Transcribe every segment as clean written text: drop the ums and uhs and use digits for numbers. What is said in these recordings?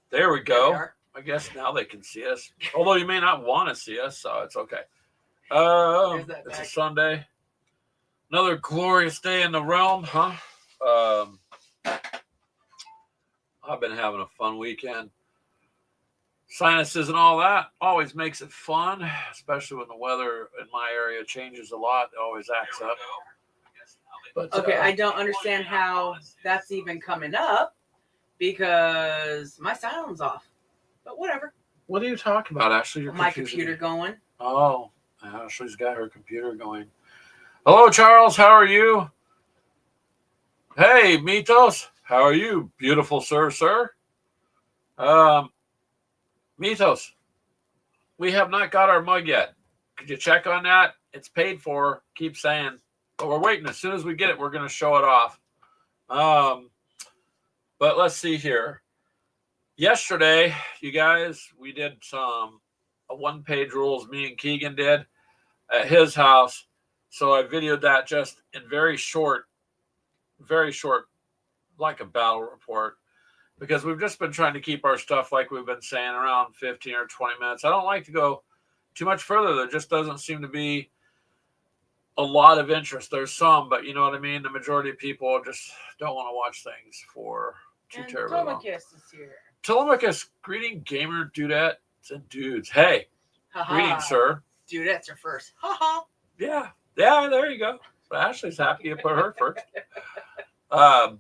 There we There we go. are. I guess now they can see us. Although you may not want to see us, so it's okay. There's that It's a bag. Sunday. Another glorious day in the realm, huh? Um, I've been having a fun weekend. Sinuses and all that always makes it fun, especially when the weather in my area changes a lot. It always acts up. But Okay, I don't understand how that's even coming up because my sound's off. But whatever. what are you talking about, Ashley? You're My confusing computer me. going. Oh, Ashley's got her computer going. Hello, Charles. How are you? Hey, Mitos. How are you, beautiful sir? Um, Mitos, we have not got our mug yet. Could you check on that? It's paid for. Keep saying, but we're waiting. As soon as we get it, we're going to show it off. Um, but let's see here. Yesterday, you guys, we did some a one-page rules. Me and Keegan did at his house. So I videoed that just in very short, like a battle report, because we've just been trying to keep our stuff, like we've been saying, around 15 or 20 minutes. I don't like to go too much further. There just doesn't seem to be a lot of interest. There's some, but you know what I mean? The majority of people just don't want to watch things for too And terribly long. Tomacus is here. Telemachus, greeting gamer dudettes and dudes. Hey, greetings, sir. Dudettes are first. Haha. Yeah, yeah, there you go. So Ashley's happy you put her first. Um,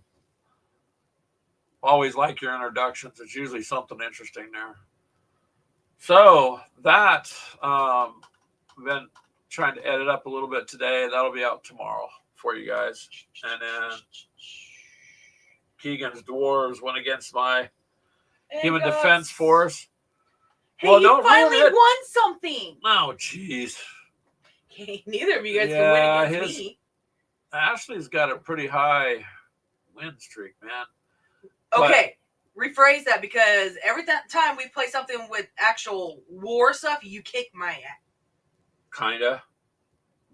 always like your introductions. It's usually something interesting there. So that we've been trying to edit up a little bit today. That'll be out tomorrow for you guys. And then Keegan's dwarves went against my human defense force. Hey, well, you finally won something. Oh, jeez. Okay, neither of you guys can win against me. Ashley's got a pretty high win streak, man. Okay, rephrase that, because every time we play something with actual war stuff, you kick my ass. Kinda.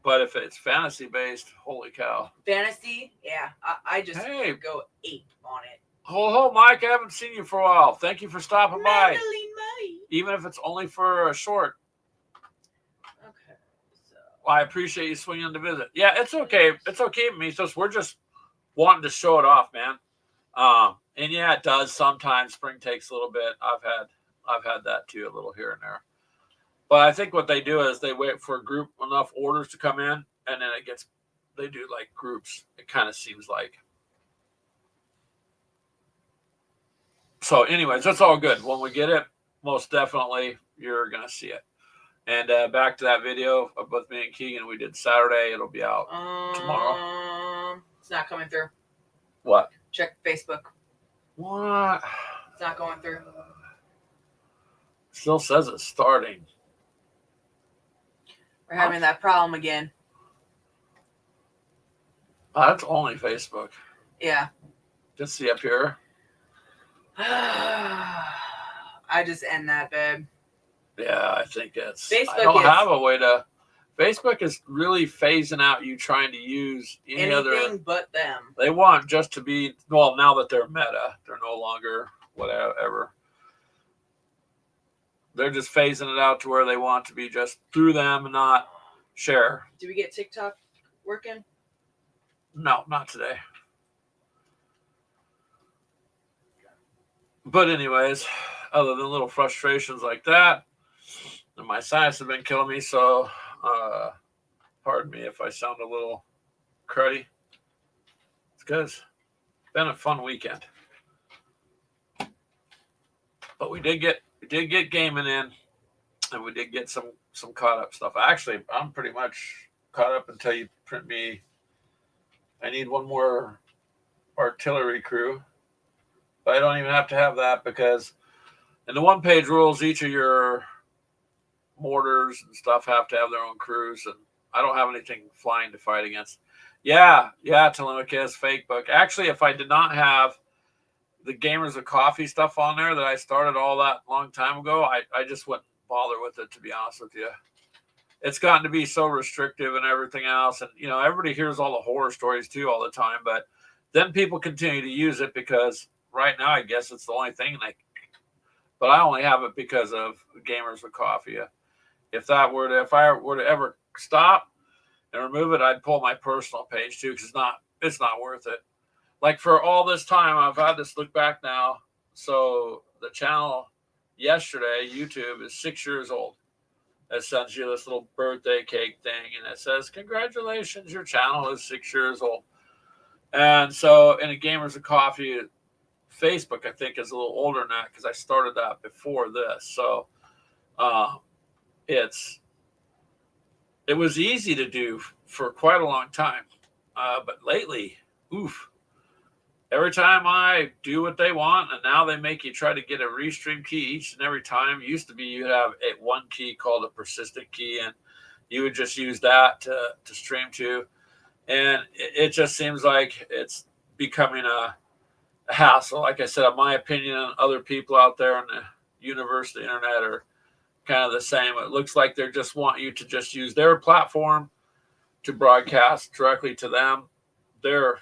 But if it's fantasy based, holy cow. Fantasy? Yeah. I just go ape on it. Ho, Mike, I haven't seen you for a while. Thank you for stopping by. Money. Even if it's only for a short. Okay. So. Well, I appreciate you swinging to visit. Yeah, it's okay. It's okay, Misos. We're just wanting to show it off, man. And yeah, it does sometimes. Spring takes a little bit. I've had that too, a little here and there. But I think what they do is they wait for enough orders to come in, and then they do like groups. It kind of seems like. So, anyways, that's all good. When we get it, most definitely you're gonna see it. And back to that video of both me and Keegan we did Saturday. It'll be out tomorrow. It's not coming through. What? Check Facebook. What? It's not going through. Still says it's starting. We're having that problem again. That's only Facebook. Yeah. Just see up here. I just end that, babe. Yeah, I think it's. Facebook I don't have a way to. Facebook is really phasing out you trying to use anything but them. They want just to be, well, now that they're Meta, they're no longer whatever. They're just phasing it out to where they want to be just through them and not share. Do we get TikTok working? No, not today. But anyways, other than little frustrations like that, and my sinus have been killing me, so pardon me if I sound a little cruddy. It's because it's been a fun weekend. But we did get gaming in, and we did get some caught up stuff. Actually, I'm pretty much caught up until you print me. I need one more artillery crew, but I don't even have to have that because in the one-page rules, each of your mortars and stuff have to have their own crews, and I don't have anything flying to fight against. Yeah, Telemachus, fake book. Actually, if I did not have the Gamers of Coffee stuff on there that I started all that long time ago, I just wouldn't bother with it, to be honest with you. It's gotten to be so restrictive and everything else, and everybody hears all the horror stories too all the time, but then people continue to use it because right now I guess it's the only thing but I only have it because of Gamers with Coffee. If I were to ever stop and remove it, I'd pull my personal page too, because it's not worth it. Like for all this time, I've had this look back now. So the channel yesterday, YouTube, is 6 years old. It sends you this little birthday cake thing, and it says, "Congratulations, your channel is 6 years old." And so, in a Gamers of Coffee, Facebook, I think, is a little older than that because I started that before this. So, uh, it's it was easy to do for quite a long time, but lately, oof. Every time I do what they want, and now they make you try to get a restream key each and every time. It used to be you'd have one key called a persistent key, and you would just use that to stream to. And it just seems like it's becoming a hassle. Like I said, my opinion on other people out there in the universe, the internet, are kind of the same. It looks like they just want you to just use their platform to broadcast directly to them. They're,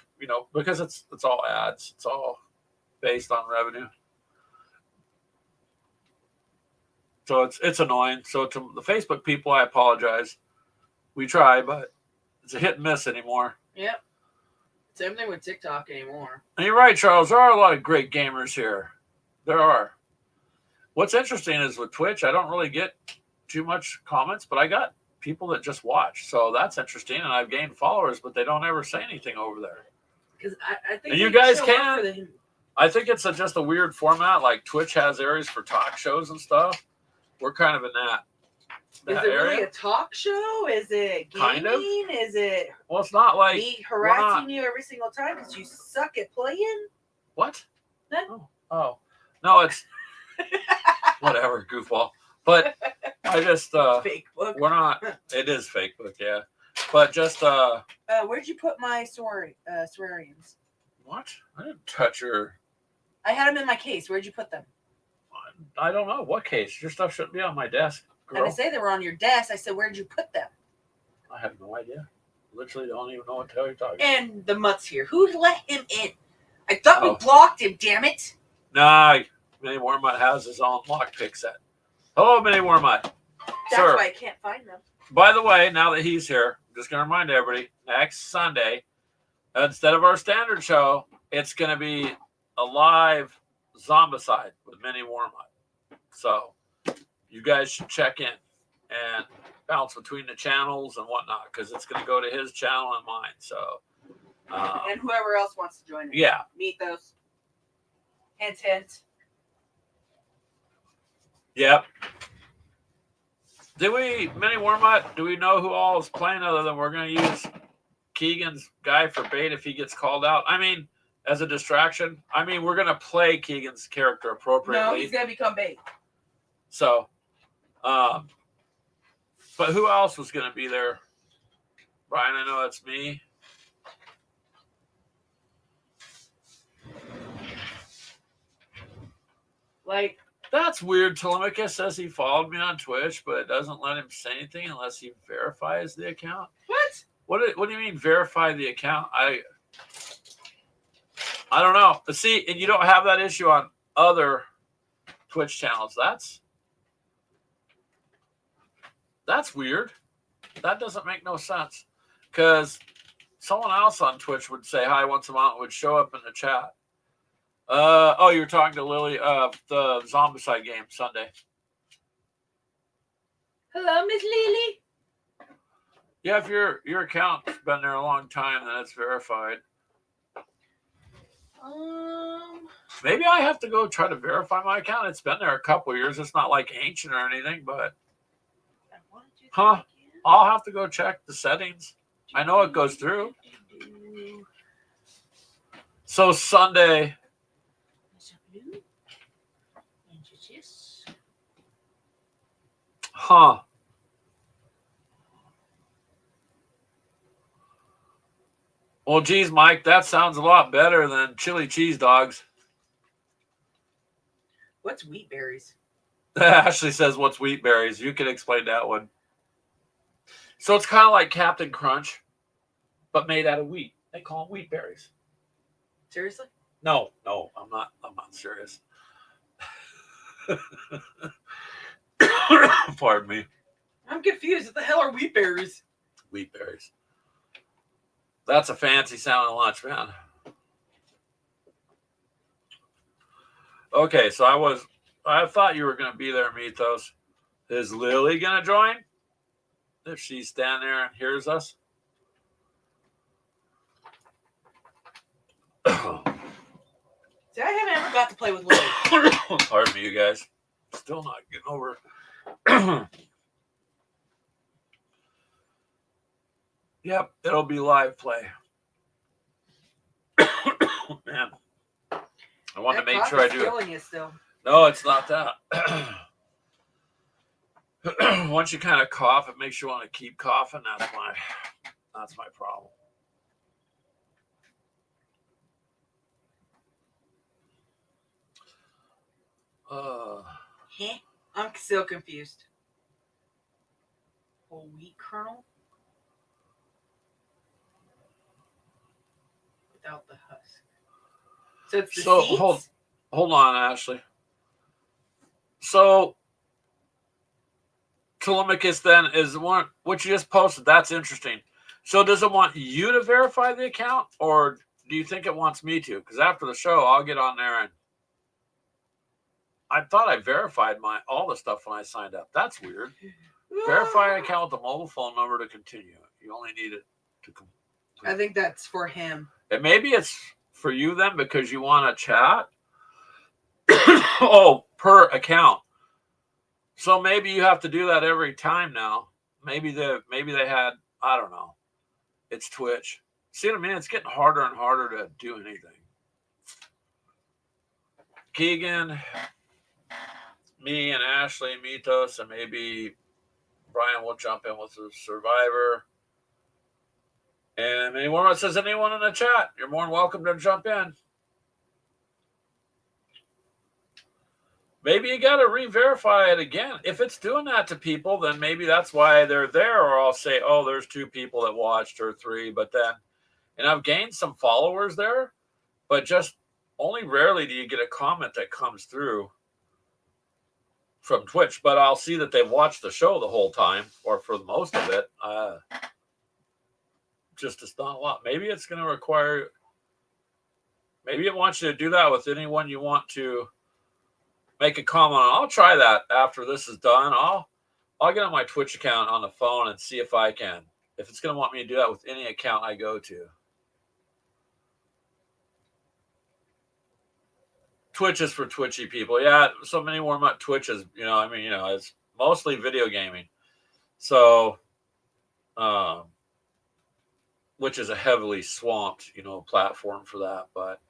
because it's all ads. It's all based on revenue. So it's annoying. So to the Facebook people, I apologize. We try, but it's a hit and miss anymore. Yep. Same thing with TikTok anymore. And you're right, Charles. There are a lot of great gamers here. There are. What's interesting is with Twitch, I don't really get too much comments, but I got people that just watch. So that's interesting. And I've gained followers, but they don't ever say anything over there. Because I think and you guys can. I think it's just a weird format. Like Twitch has areas for talk shows and stuff. We're kind of in that is it area. Really a talk show? Is it gaming? Kind of. Is it? Well, it's not like me harassing you every single time because you suck at playing. What? Oh, no, it's whatever, goofball. But I just fake book. We're not. It is fake book, yeah. But just where'd you put my swearians? What? I didn't touch your. I had them in my case. Where'd you put them? I don't know what case. Your stuff shouldn't be on my desk. Girl. I didn't say they were on your desk. I said, where'd you put them? I have no idea. Literally don't even know what the hell you're talking about. And the mutt's here. Who let him in? I thought we blocked him, damn it. Nah, Mini Wormut has his own lockpick set. Hello, Mini Wormut. That's Sir, why I can't find them. By the way, now that he's here, I'm just going to remind everybody, next Sunday, instead of our standard show, it's going to be a live Zombicide with Mini Wormut. So you guys should check in and bounce between the channels and whatnot, because it's going to go to his channel and mine. So and whoever else wants to join in. Yeah. Meet those. Hint, hint. Yep. Mini Wormut, do we know who all is playing other than we're going to use Keegan's guy for bait if he gets called out? I mean, as a distraction. I mean, we're going to play Keegan's character appropriately. No, he's going to become bait. So, but who else was going to be there? Brian, I know it's me. Like, that's weird. Telemachus says he followed me on Twitch, but it doesn't let him say anything unless he verifies the account. What? What do you mean verify the account? I don't know. But see, and you don't have that issue on other Twitch channels. That's weird. That doesn't make no sense. Because someone else on Twitch would say hi once a month and would show up in the chat. You're talking to Lily of the Zombicide game Sunday. Hello, Miss Lily. Yeah, if your account's been there a long time, then it's verified. Maybe I have to go try to verify my account. It's been there a couple years. It's not like ancient or anything, but I'll have to go check the settings. I know it goes through. So Sunday. Huh. Well, geez, Mike, that sounds a lot better than chili cheese dogs. What's wheat berries? Ashley says, what's wheat berries? You can explain that one. So it's kind of like Captain Crunch, but made out of wheat. They call them wheat berries. Seriously? No, I'm not serious. Pardon me. I'm confused. What the hell are wheat berries? Wheat berries. That's a fancy sounding lunch, man. Okay, so I thought you were going to be there, Mythos. Is Lily going to join? If she's standing there and hears us? See, I haven't ever got to play with Lily. Pardon me, you guys. Still not getting over. Yep, it'll be live play. Man, I want to make sure I do it. Still. No, it's not that. Once you kind of cough, it makes you want to keep coughing. That's my problem. I'm still confused. A wheat kernel without the husk. So it's the seeds? Hold on, Ashley. So Telemachus then is one what you just posted. That's interesting. So does it want you to verify the account, or do you think it wants me to? Because after the show, I'll get on there and I thought I verified all the stuff when I signed up. That's weird. Verify an account with the mobile phone number to continue. You only need it to complete. I think that's for him. And maybe it's for you then because you want to chat. Oh, per account. So maybe you have to do that every time now. Maybe they had, I don't know. It's Twitch. See what I mean? It's getting harder and harder to do anything. Keegan, me and Ashley, Mythos, and maybe Brian will jump in with the Survivor. And anyone that says anyone in the chat, you're more than welcome to jump in. Maybe you got to re-verify it again. If it's doing that to people, then maybe that's why they're there. Or I'll say, oh, there's 2 people that watched or 3. But then, and I've gained some followers there, but just only rarely do you get a comment that comes through from Twitch. But I'll see that they've watched the show the whole time, or for most of it. Just it's not a lot. Maybe it's going to require. Maybe it wants you to do that with anyone you want to make a comment on. I'll try that after this is done. I'll get on my Twitch account on the phone and see if I can. If it's going to want me to do that with any account I go to. Twitch is for twitchy people. Yeah, so many warm up Twitches. It's mostly video gaming. So, which is a heavily swamped, platform for that. But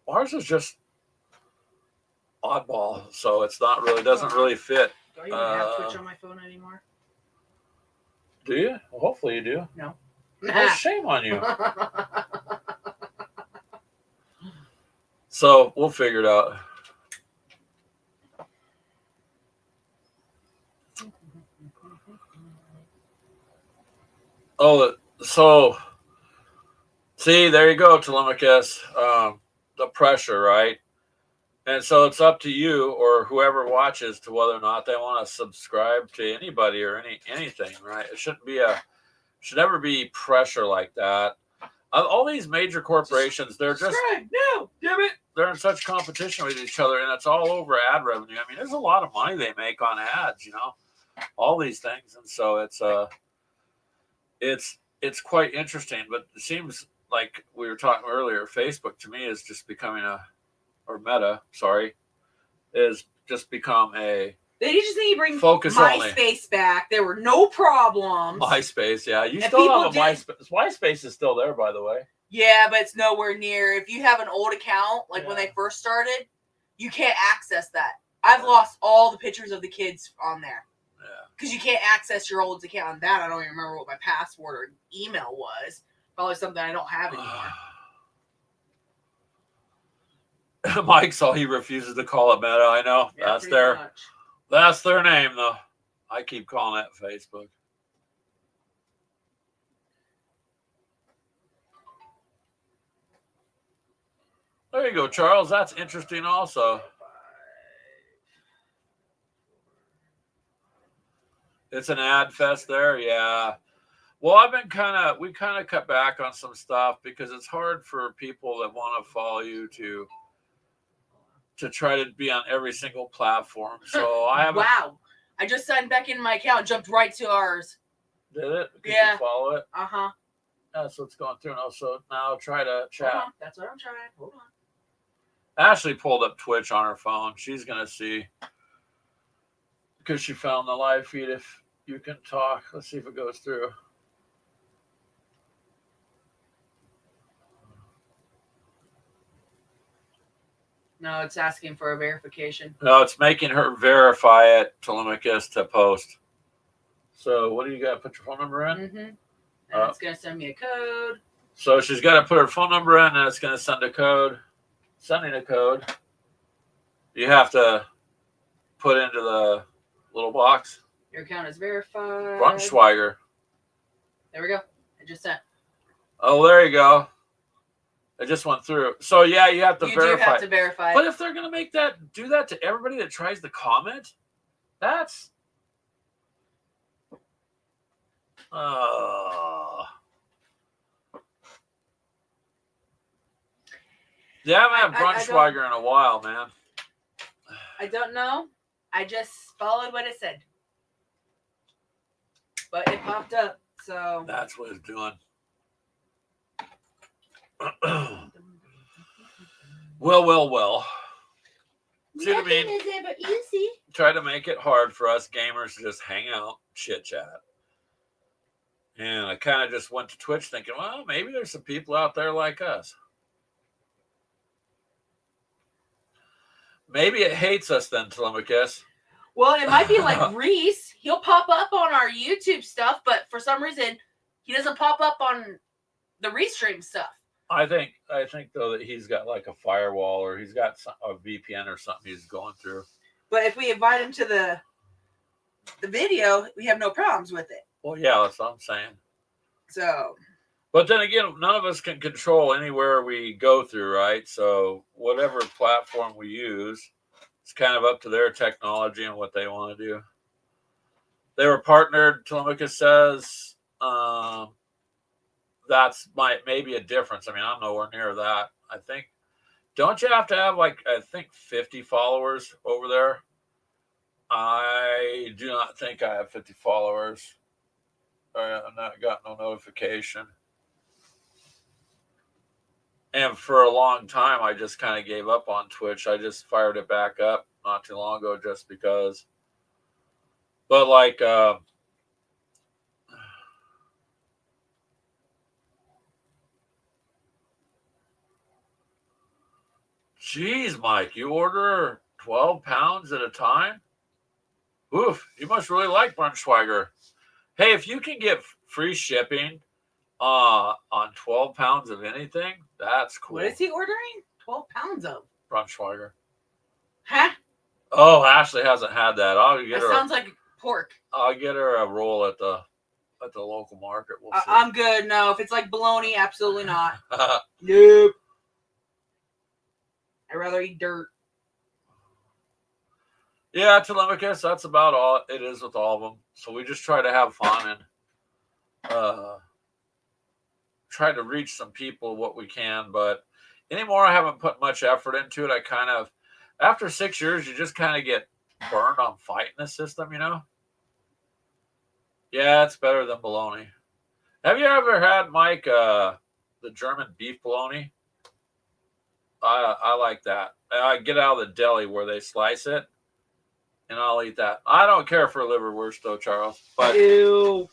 ours is just oddball, so it's not really doesn't really fit. Do I even have Twitch on my phone anymore? Do you? Well, hopefully you do. No. Well, shame on you. So we'll figure it out. Oh, so see, there you go, Telemachus. The pressure, right? And so it's up to you or whoever watches to whether or not they want to subscribe to anybody or anything, right? It should never be pressure like that. All these major corporations, they're just no, damn it. They're in such competition with each other, and it's all over ad revenue. I mean, there's a lot of money they make on ads, all these things, and so it's quite interesting. But it seems like we were talking earlier, Facebook to me is just becoming Meta, is just become a. They just need to bring focus MySpace back. There were no problems. MySpace, yeah, you still have a MySpace. MySpace is still there, by the way. Yeah, but it's nowhere near. If you have an old account, like when they first started, you can't access that. I've lost all the pictures of the kids on there. Yeah. Because you can't access your old account on that. I don't even remember what my password or email was. Probably something I don't have anymore. Mike's all he refuses to call it Meta. I know. Yeah, that's their name, though. I keep calling it Facebook. There you go, Charles. That's interesting also. It's an ad fest there. Yeah. Well, we kind of cut back on some stuff because it's hard for people that want to follow you to try to be on every single platform. So I haven't. Wow. I just signed back in my account, jumped right to ours. Did it? Could Yeah. you follow it? Uh-huh. That's what's going through now. So now try to chat. That's what I'm trying. Hold on. Ashley pulled up Twitch on her phone. She's going to see because she found the live feed if you can talk. Let's see if it goes through. No, it's asking for a verification. No, it's making her verify it, Telemachus, to post. So what do you got? Put your phone number in? Mm-hmm. And it's going to send me a code. So she's got to put her phone number in, and it's going to send a code. Sending a code. You have to put into the little box. Your account is verified. Brunschweiger. There we go. I just sent. Oh, there you go. It just went through. So yeah, you have to verify. You do have to verify. But if they're gonna do that to everybody that tries to comment, that's yeah, I haven't had Brunschweiger in a while, man. I don't know. I just followed what it said. But it popped up, so that's what it's doing. Well. See what I mean? Nothing is ever easy. Try to make it hard for us gamers to just hang out, chit chat. And I kind of just went to Twitch thinking, well, maybe there's some people out there like us. Maybe it hates us then, Telemachus. Well, it might be like Reese. He'll pop up on our YouTube stuff, but for some reason, he doesn't pop up on the Restream stuff. I think though that he's got like a firewall or he's got a VPN or something he's going through. But if we invite him to the video, we have no problems with it. Well, yeah, that's what I'm saying. So. But then again, none of us can control anywhere we go through, right? So whatever platform we use, it's kind of up to their technology and what they want to do. They were partnered, Telemachus says. That's maybe a difference. I mean, I'm nowhere near that. I think, don't you have to have 50 followers over there? I do not think I have 50 followers. I've not got no notification. And for a long time, I just kind of gave up on Twitch. I just fired it back up not too long ago just because. But geez, Mike, you order 12 pounds at a time? Oof, you must really like Brunschweiger. Hey, if you can get free shipping on 12 pounds of anything, that's cool. What is he ordering? 12 pounds of? Brunschweiger. Huh? Oh, Ashley hasn't had that. Sounds like pork. I'll get her a roll at the local market. We'll see. I'm good. No, if it's like bologna, absolutely not. Nope. I'd rather eat dirt. Yeah, Telemachus, that's about all it is with all of them. So we just try to have fun and try to reach some people what we can. But anymore, I haven't put much effort into it. I kind of, after 6 years, you just kind of get burned on fighting the system, you know? Yeah, it's better than bologna. Have you ever had, Mike, the German beef bologna? I like that. I get out of the deli where they slice it, and I'll eat that. I don't care for liverwurst, though, Charles. But ew.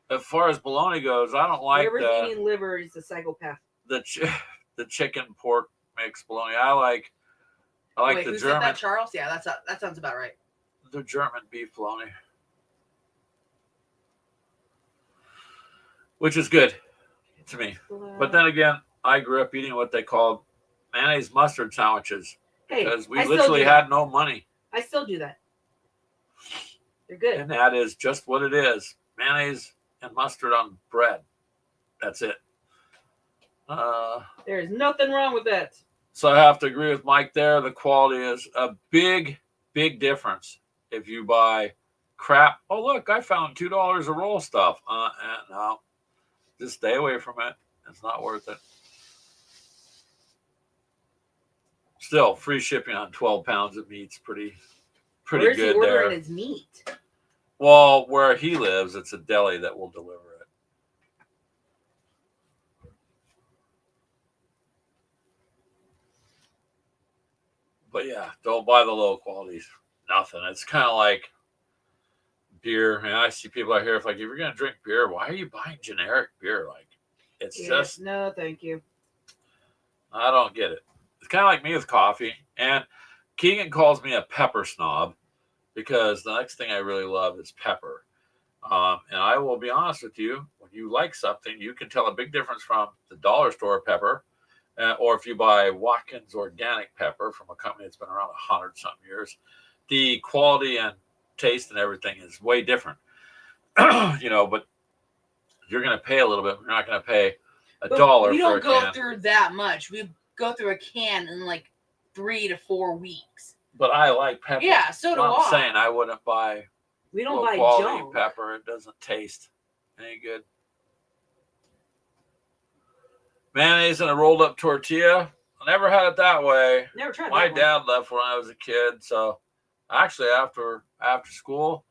As far as bologna goes, I don't like whoever's eating liver is a psychopath. The chicken pork mix bologna. I like Wait, the who German. Said that, Charles? Yeah, that sounds about right. The German beef bologna, which is good to me. But then again, I grew up eating what they called mayonnaise mustard sandwiches because we literally had no money. I still do that. They're good. And that is just what it is. Mayonnaise and mustard on bread. That's it. There's nothing wrong with that. So I have to agree with Mike there. The quality is a big, big difference if you buy crap. Oh look, I found $2 a roll stuff. And no, just stay away from it. It's not worth it. Still, free shipping on 12 pounds of meat's pretty Where's good he ordering there. his meat? Well, where he lives, it's a deli that will deliver it. But yeah, don't buy the low qualities. Nothing. It's kind of like beer. And I see people out here, if you're gonna drink beer, why are you buying generic beer? Like, it's just no, thank you. I don't get it. It's kind of like me with coffee. And Keegan calls me a pepper snob because the next thing I really love is pepper. And I will be honest with you, when you like something, you can tell a big difference from the dollar store pepper, or if you buy Watkins organic pepper from a company that's been around 100-something years. The quality and taste and everything is way different. But you're going to pay a little bit. You're not going to pay $1 we for a don't go can. through that much. We go through a can in like 3 to 4 weeks. But I like pepper. Yeah, so do I. I'm saying I wouldn't buy we don't low buy quality junk. pepper. It doesn't taste any good. Mayonnaise in a rolled up tortilla. I never had it that way. Never tried My that dad left when I was a kid, so actually after school,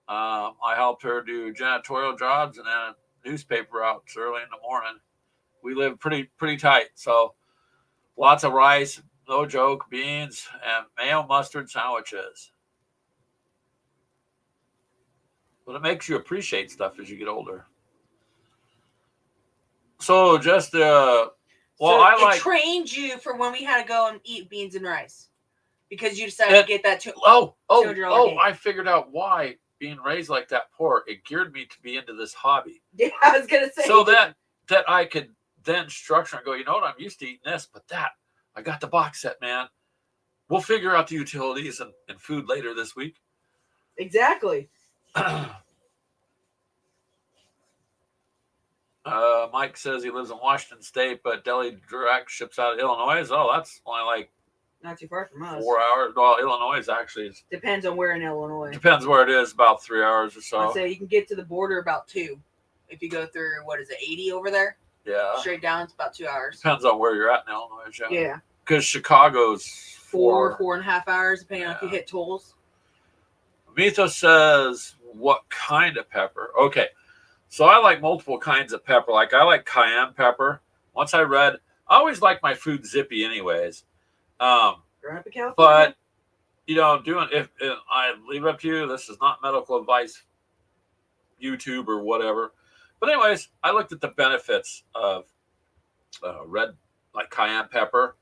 I helped her do janitorial jobs and then newspaper routes early in the morning. We lived pretty tight, so lots of rice, no joke, beans, and mayo mustard sandwiches. But it makes you appreciate stuff as you get older. So just it trained you for when we had to go and eat beans and rice because you decided to get that too. I figured out why being raised like that poor, it geared me to be into this hobby. Yeah, I was gonna say. So that I could then structure and go, you know what, I'm used to eating this, but I got the box set, man. We'll figure out the utilities and food later this week. Exactly. Mike says he lives in Washington State, but Deli Direct ships out of Illinois. Oh, that's only like not too far from us. 4 hours. Well, Illinois actually depends on where in Illinois. Depends where it is. About 3 hours or so. I'd say you can get to the border about 2 if you go through 80 over there. Yeah. Straight down, it's about 2 hours. Depends on where you're at in Illinois. Yeah. Because Chicago's 4.5 hours, depending on if you hit tolls. Mito says, "What kind of pepper?" Okay. So I like multiple kinds of pepper. Like I like cayenne pepper. Once I always like my food zippy anyways. But, if I leave it up to you, this is not medical advice, YouTube or whatever. But anyways, I looked at the benefits of red, like cayenne pepper,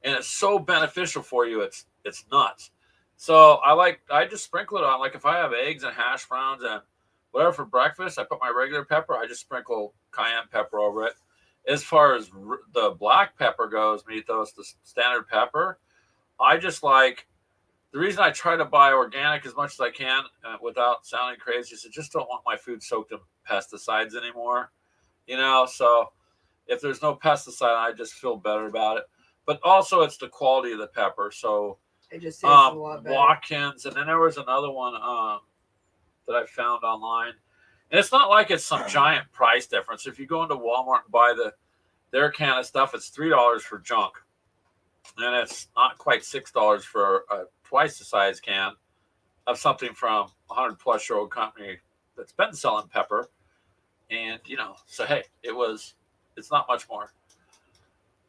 and it's so beneficial for you. It's nuts. So I just sprinkle it on. Like if I have eggs and hash browns and whatever for breakfast, I put my regular pepper. I just sprinkle cayenne pepper over it. As far as the black pepper goes, Mythos, the standard pepper, I just like, the reason I try to buy organic as much as I can without sounding crazy is I just don't want my food soaked in pesticides anymore. So if there's no pesticide, I just feel better about it. But also it's the quality of the pepper. So it just tastes a lot better. Watkins, and then there was another one that I found online. And it's not like it's some giant price difference. If you go into Walmart and buy their can of stuff, it's $3 for junk. And it's not quite $6 for a twice the size can of something from a 100-plus-year-old company that's been selling pepper. And, so hey, it's not much more.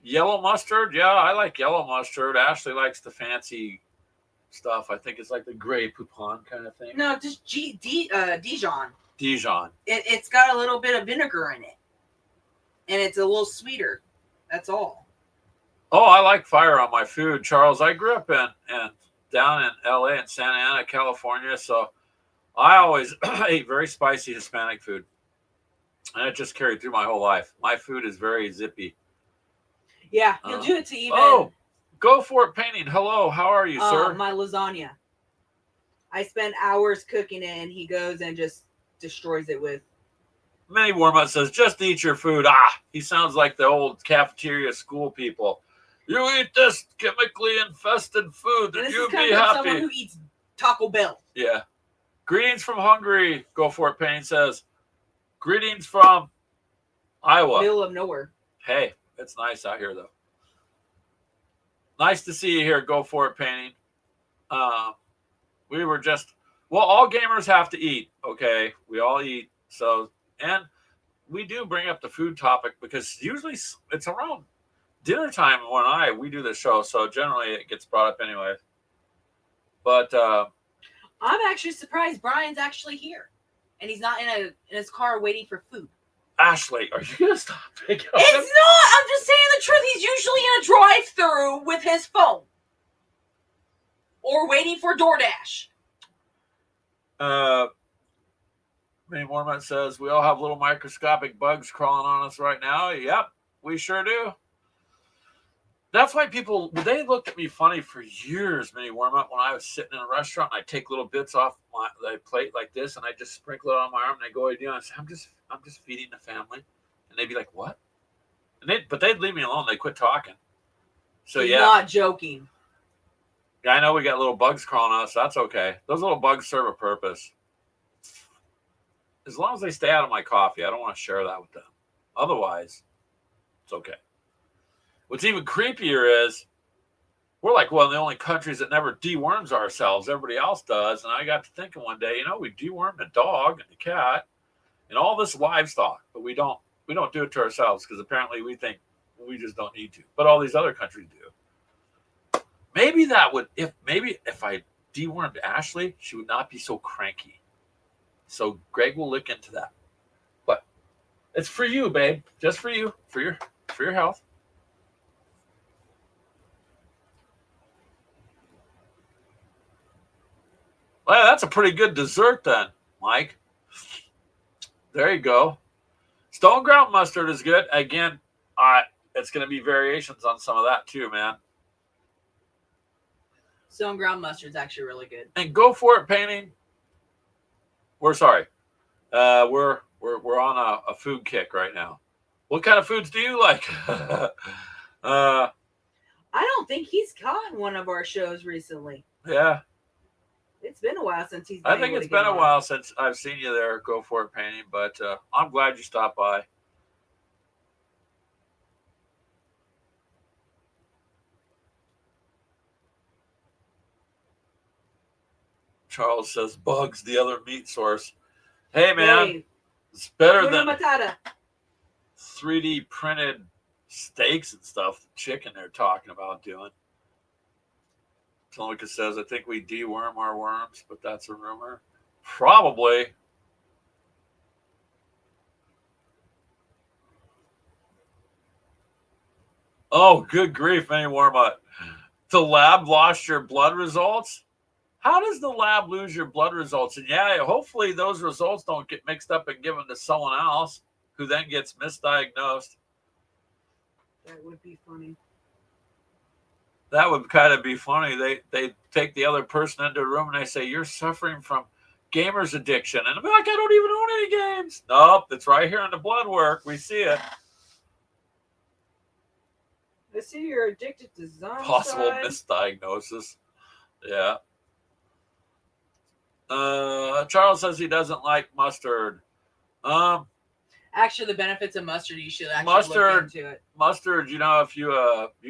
Yellow mustard, yeah, I like yellow mustard. Ashley likes the fancy stuff. I think it's like the Grey Poupon kind of thing. No, just Dijon. Dijon. It's got a little bit of vinegar in it, and it's a little sweeter. That's all. Oh, I like fire on my food, Charles. I grew up down in L.A. and Santa Ana, California, so I always ate very spicy Hispanic food, and it just carried through my whole life. My food is very zippy. Yeah, he'll do it to even. Oh, go for it, painting. Hello, how are you, sir? My lasagna. I spend hours cooking it, and he goes and just destroys it with. Mini Warmup says, "Just eat your food." He sounds like the old cafeteria school people. You eat this chemically infested food, and you'll be happy. Someone who eats Taco Bell. Yeah, Greetings from Hungary. Go for it, Payne says. Greetings from Iowa. Middle of nowhere. Hey, it's nice out here, though. Nice to see you here. Go for it, Painting. We were just, well, all gamers have to eat, okay? We all eat. So, and we do bring up the food topic because usually it's around dinner time when we do the show. So generally it gets brought up anyway. But I'm actually surprised Brian's actually here. And he's not in his car waiting for food. Ashley, are you going to stop picking up? It's not. I'm just saying the truth. He's usually in a drive-thru with his phone. Or waiting for DoorDash. Minnie Mormont says, we all have little microscopic bugs crawling on us right now. Yep, we sure do. That's why they looked at me funny for years, Minnie Mormont, when I was sitting in a restaurant and I take little bits off the plate like this and I just sprinkle it on my arm and they go, what are you doing? I say, I'm just feeding the family. And they'd be like, what? But they'd leave me alone. They quit talking. So He's yeah. not joking. Yeah, I know we got little bugs crawling on us. That's okay. Those little bugs serve a purpose. As long as they stay out of my coffee, I don't want to share that with them. Otherwise, it's okay. What's even creepier is we're like one of the only countries that never deworms ourselves. Everybody else does. And I got to thinking one day, we deworm the dog and the cat and all this livestock, but we don't do it to ourselves because apparently we think we just don't need to. But all these other countries do. Maybe if I dewormed Ashley, she would not be so cranky. So Greg will look into that. But it's for you, babe. Just for you, for your health. Well, that's a pretty good dessert then, Mike. There you go. Stone ground mustard is good. Again, it's going to be variations on some of that too, man. Stone ground mustard's actually really good. And go for it, Painting. We're sorry. We're on a food kick right now. What kind of foods do you like? I don't think he's caught in one of our shows recently. Yeah. It's been a while since he's. I think it's been a while since I've seen you there. Go for it, Painting. But I'm glad you stopped by. Charles says bugs, the other meat source. Hey, man, it's better than 3D printed steaks and stuff. The chicken they're talking about doing. Telemica says, I think we deworm our worms, but that's a rumor. Probably. Oh, good grief, Minnie Warmut. The lab lost your blood results? How does the lab lose your blood results? And yeah, hopefully those results don't get mixed up and given to someone else who then gets misdiagnosed. That would be funny. That would kind of be funny. They take the other person into a room and they say, you're suffering from gamer's addiction. And I'm like, I don't even own any games. Nope, it's right here in the blood work. We see it. I see you're addicted to zombie. Possible misdiagnosis. Yeah. Charles says he doesn't like mustard. Actually, the benefits of mustard, you should actually look into it. Mustard, if you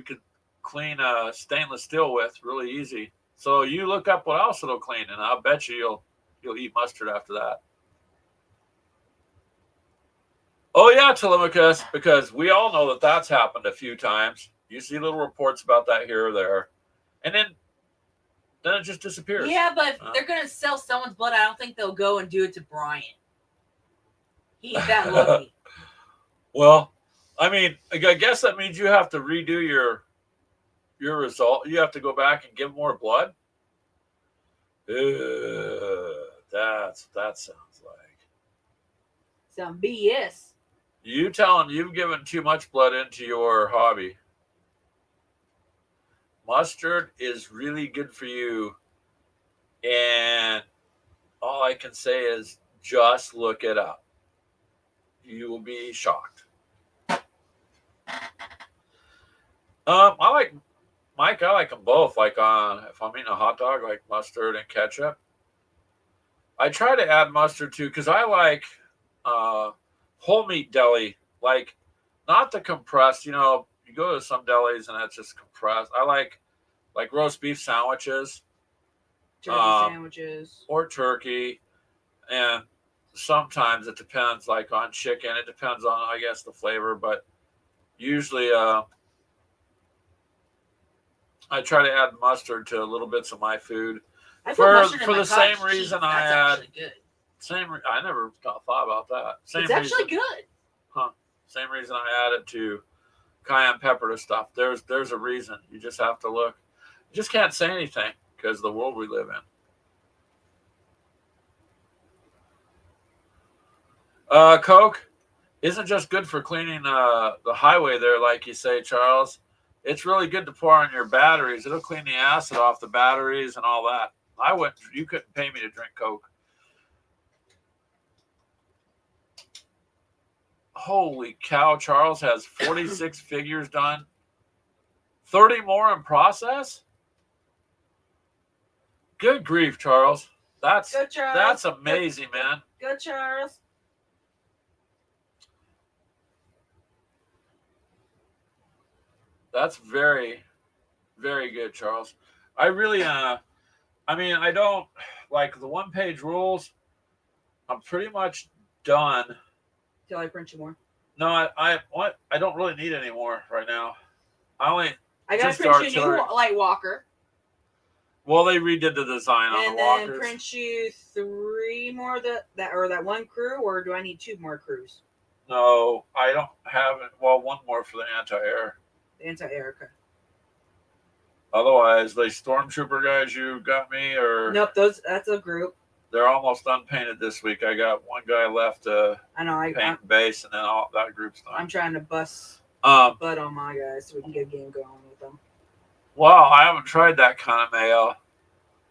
could clean stainless steel with really easy. So you look up what else it'll clean, and I'll bet you'll eat mustard after that. Oh yeah, Telemachus, because we all know that that's happened a few times. You see little reports about that here or there, and then it just disappears. Yeah, but if they're gonna sell someone's blood, I don't think they'll go and do it to Brian. He's that lucky. Well, I mean, I guess that means you have to redo your result. You have to go back and give more blood. That sounds like some BS. You tell him you've given too much blood into your hobby. Mustard is really good for you. And all I can say is just look it up. You will be shocked. I like them both. Like if I'm eating a hot dog, like mustard and ketchup. I try to add mustard too because I like whole meat deli, like not the compressed. You know, you go to some delis and it's just compressed. I like roast beef sandwiches, Turkey sandwiches. or turkey, and sometimes it depends, like on chicken. It depends on, I guess, the flavor, but usually I try to add mustard to little bits of my food I put for mustard in for my the cottage same reason cheese. I That's add. actually good. I never thought about that. Same It's actually reason, good. huh? Same reason I add it to cayenne pepper to stuff. There's a reason. You just have to look. You just can't say anything because of the world we live in. Coke isn't just good for cleaning the highway there, like you say, Charles. It's really good to pour on your batteries. It'll clean the acid off the batteries and all that. I wouldn't. You couldn't pay me to drink Coke. Holy cow! Charles has 46 figures done. 30 more in process. Good grief, Charles. Go, Charles. That's amazing, man. Go, Charles. That's very, very good, Charles. I really, I mean, I don't like the one-page rules. I'm pretty much done. Till I print you more. No, I don't really need any more right now. I gotta print you a new light walker. Well, they redid the design on the walkers. And then print you 3 more that one crew, or do I need 2 more crews? No, I don't have it. Well, 1 more for the anti-air. The anti-air, okay. Otherwise, the stormtrooper guys you got me, or nope, that's a group. They're almost unpainted this week. I got 1 guy left to paint base, and then all that group's done. I'm trying to bust butt on my guys so we can get a game going with them. Wow, I haven't tried that kind of mayo.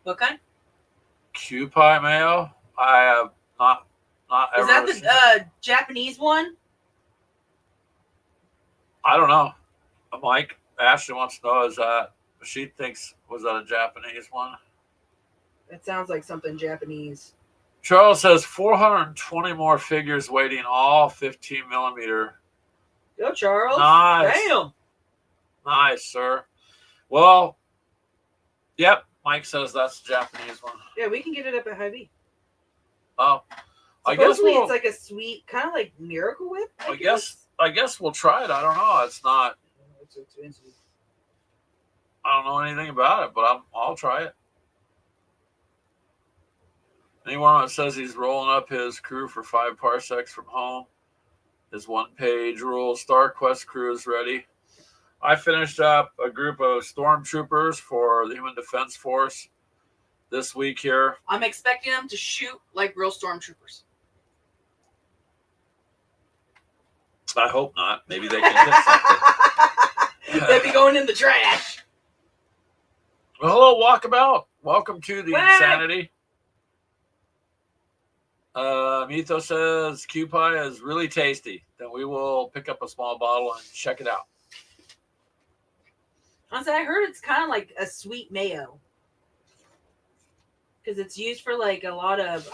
What kind? Q-pie mayo? I have not ever. Is that the Japanese one? I don't know. Mike, Ashley wants to know, is that, she thinks, was that a Japanese one? It sounds like something Japanese. Charles says 420 more figures waiting, all 15 millimeter. Go, Charles. Nice. Damn. Nice, sir. Well, yep. Mike says that's the Japanese one. Yeah, we can get it up at Hy-Vee. Oh, supposedly it's like a sweet, kind of like Miracle Whip. I guess we'll try it. I don't know. It's not. It's expensive. I don't know anything about it, but I'll try it. Anyone that says he's rolling up his crew for 5 parsecs from home, his 1-page rule Star Quest crew is ready. I finished up a group of stormtroopers for the Human Defense Force this week here. I'm expecting them to shoot like real stormtroopers. I hope not. Maybe they can hit something. They'd be going in the trash. Well, hello, Walkabout. Welcome to the Insanity. Mito says Q-pie is really tasty. Then we will pick up a small bottle and check it out. Honestly, I heard it's kind of like a sweet mayo. Because it's used for like a lot of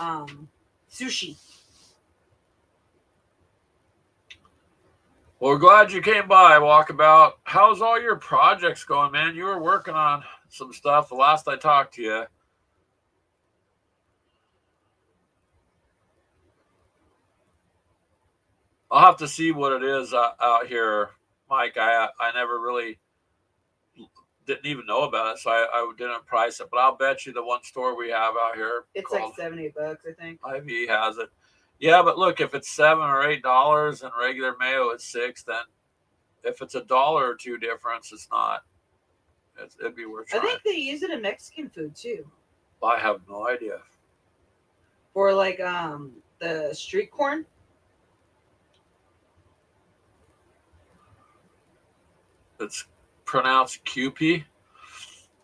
sushi. Well, we're glad you came by, Walkabout. How's all your projects going, man? You were working on some stuff the last I talked to you. I'll have to see what it is out here, Mike. I never really didn't even know about it, so I didn't price it. But I'll bet you the one store we have out here, it's like $7-8, I think. Hy-Vee has it. Yeah, but look, if it's $7 or $8 and regular mayo is $6, then if it's $1 or $2 difference, it's not. It'd be worth trying. I think they use it in Mexican food too. I have no idea. For like the street corn. It's pronounced QP.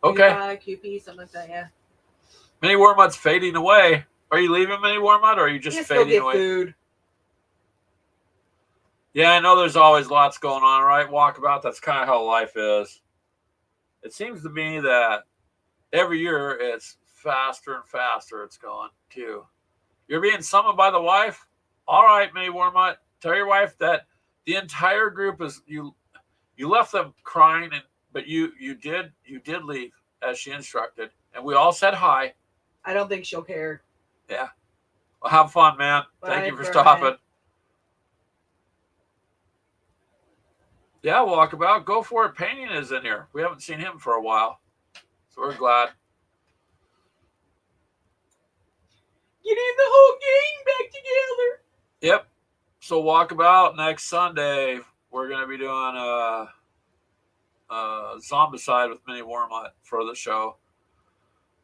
Okay. QP, something like that, yeah. Mini Wormut's fading away. Are you leaving Mini Wormut, or are you just fading away? Food. Yeah, I know there's always lots going on, right? Walkabout, that's kind of how life is. It seems to me that every year it's faster and faster it's going, too. You're being summoned by the wife? All right, May Wormut. Tell your wife that the entire group is you. You left them crying, but you did leave as she instructed, and we all said hi. I don't think she'll care. Yeah. Well, have fun, man. Thank you for stopping. Yeah, Walkabout. Go for it. Painting is in here. We haven't seen him for a while, so we're glad. Getting the whole gang back together. Yep. So Walkabout next Sunday. We're gonna be doing Zombicide with Mini Wormut for the show.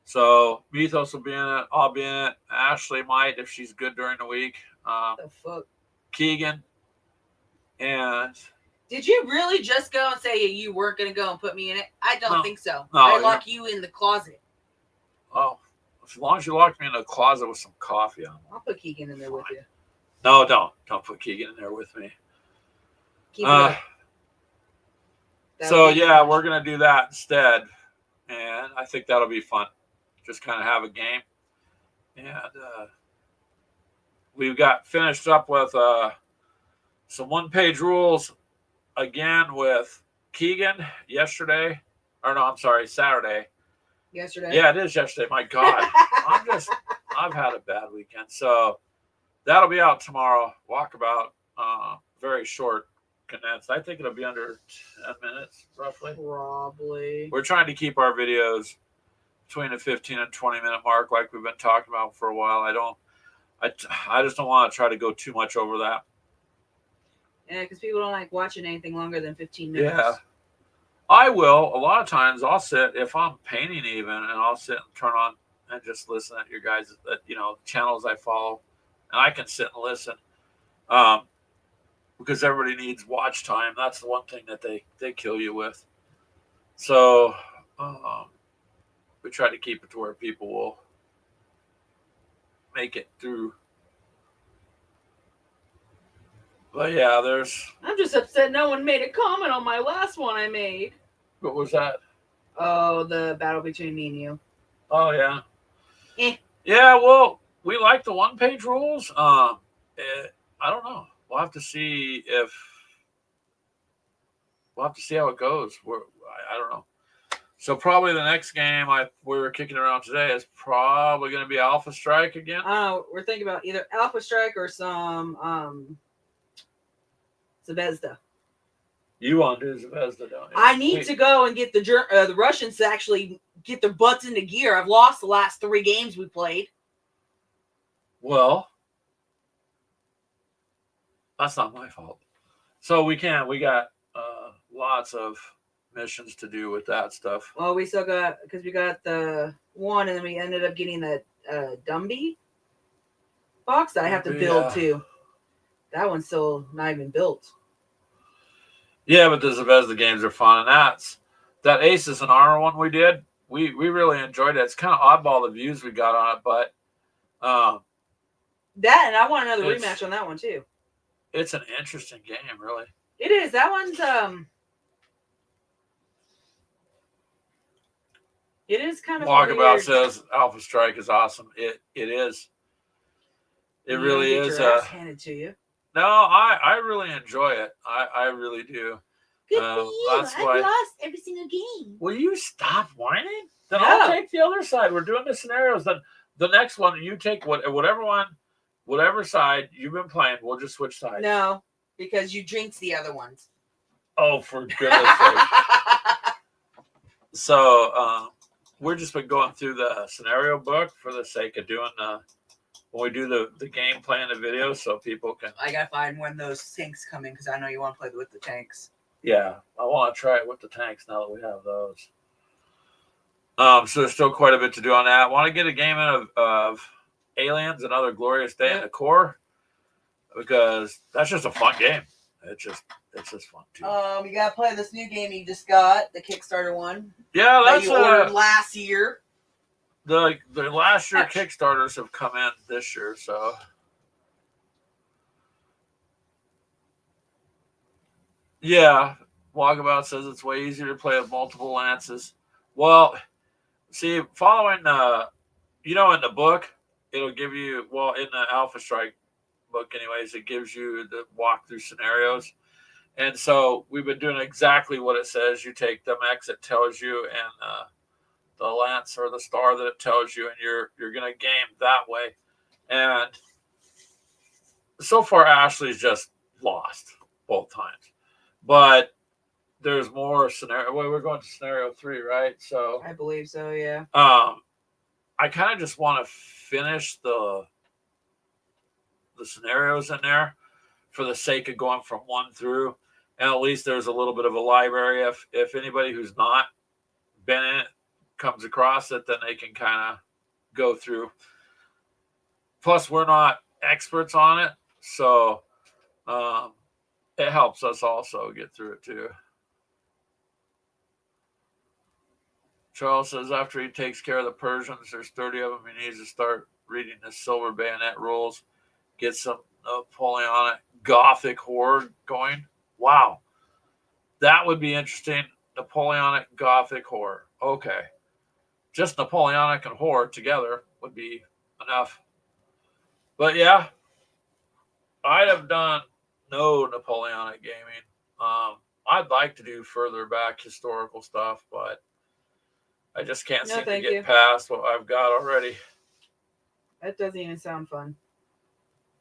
So Mythos will be in it. I'll be in it. Ashley might if she's good during the week. The fuck? Keegan. And did you really just go and say you weren't going to go and put me in it? I don't think so. No, I lock you in the closet. Oh, as long as you lock me in the closet with some coffee on. I'll put Keegan in there with you. No, don't put Keegan in there with me. Keep it up. So yeah, we're gonna do that instead, and I think that'll be fun. Just kind of have a game, and we've got finished up with some one-page rules again with Keegan yesterday, or no, I'm sorry, Saturday. Yesterday. Yeah, it is yesterday. My God, I've had a bad weekend, so that'll be out tomorrow. Walkabout, very short. Condensed. I think it'll be under 10 minutes, roughly. Probably. We're trying to keep our videos between the 15 and 20-minute mark, like we've been talking about for a while. I just don't want to try to go too much over that. Yeah, because people don't like watching anything longer than 15 minutes. Yeah. I will. A lot of times I'll sit, if I'm painting even, and I'll sit and turn on and just listen at your guys, channels I follow, and I can sit and listen. Because everybody needs watch time. That's the one thing that they kill you with. So we try to keep it to where people will make it through. But yeah, I'm just upset no one made a comment on my last one I made. What was that? Oh, the battle between me and you. Oh, yeah. Yeah, well, we like the one-page rules. I don't know. We'll have to see how it goes. I don't know. So probably the next game we were kicking around today is probably going to be Alpha Strike again. We're thinking about either Alpha Strike or some Zvezda. You want to do Zvezda, don't you? I need to go and get the Russians to actually get their butts into gear. I've lost the last 3 games we played. Well, that's not my fault. So we got lots of missions to do with that stuff. Well, we still got, because we got the one, and then we ended up getting the Dumby box that I have to build too. That one's still not even built. Yeah, but the Zvezda games are fun, and that Aces and Armor one we did. We really enjoyed it. It's kind of oddball the views we got on it, but that, and I want another rematch on that one too. It's an interesting game, really. It is. That one's it is kind of Walkabout says Alpha Strike is awesome. It is. It really is. Your ass handed to you. No, I really enjoy it. I really do. Good for you. That's why. I've lost every single game. Will you stop whining? Then I'll take the other side. We're doing the scenarios. Then the next one, you take whatever side you've been playing. We'll just switch sides. No, because you jinx the other ones. Oh, for goodness sake. So we're just been going through the scenario book for the sake of doing when we do the gameplay and the video, so people can. I gotta find when those tanks come in because I know you want to play with the tanks. Yeah, I want to try it with the tanks now that we have those. So there's still quite a bit to do on that. I want to get a game in of Aliens, Another Glorious Day in the Core, because that's just a fun game. It's just fun too. You gotta play this new game you just got, the Kickstarter one. Yeah, that's that you ordered last year. The last year Kickstarters have come in this year, so. Yeah, Walkabout says it's way easier to play with multiple lances. Well, see, following in the book, it'll give you, well, in the Alpha Strike book, anyways, it gives you the walkthrough scenarios. And so we've been doing exactly what it says. You take the X, it tells you, and the lance or the star that it tells you, and you're gonna game that way. And so far, Ashley's just lost both times, but there's more scenario. Well, we're going to scenario 3, right? So I believe so. Yeah. I kind of just want to finish the scenarios in there for the sake of going from 1 through, and at least there's a little bit of a library. If anybody who's not been in it comes across it, then they can kind of go through. Plus, we're not experts on it, so um, it helps us also get through it too. Charles says after he takes care of the Persians, there's 30 of them. He needs to start reading the Silver Bayonet rules, get some Napoleonic Gothic horror going. Wow, that would be interesting. Napoleonic Gothic horror. Okay, just Napoleonic and horror together would be enough. But yeah, I'd have done no Napoleonic gaming. I'd like to do further back historical stuff, but I just can't No, seem to thank get you. past what I've got already. That doesn't even sound fun.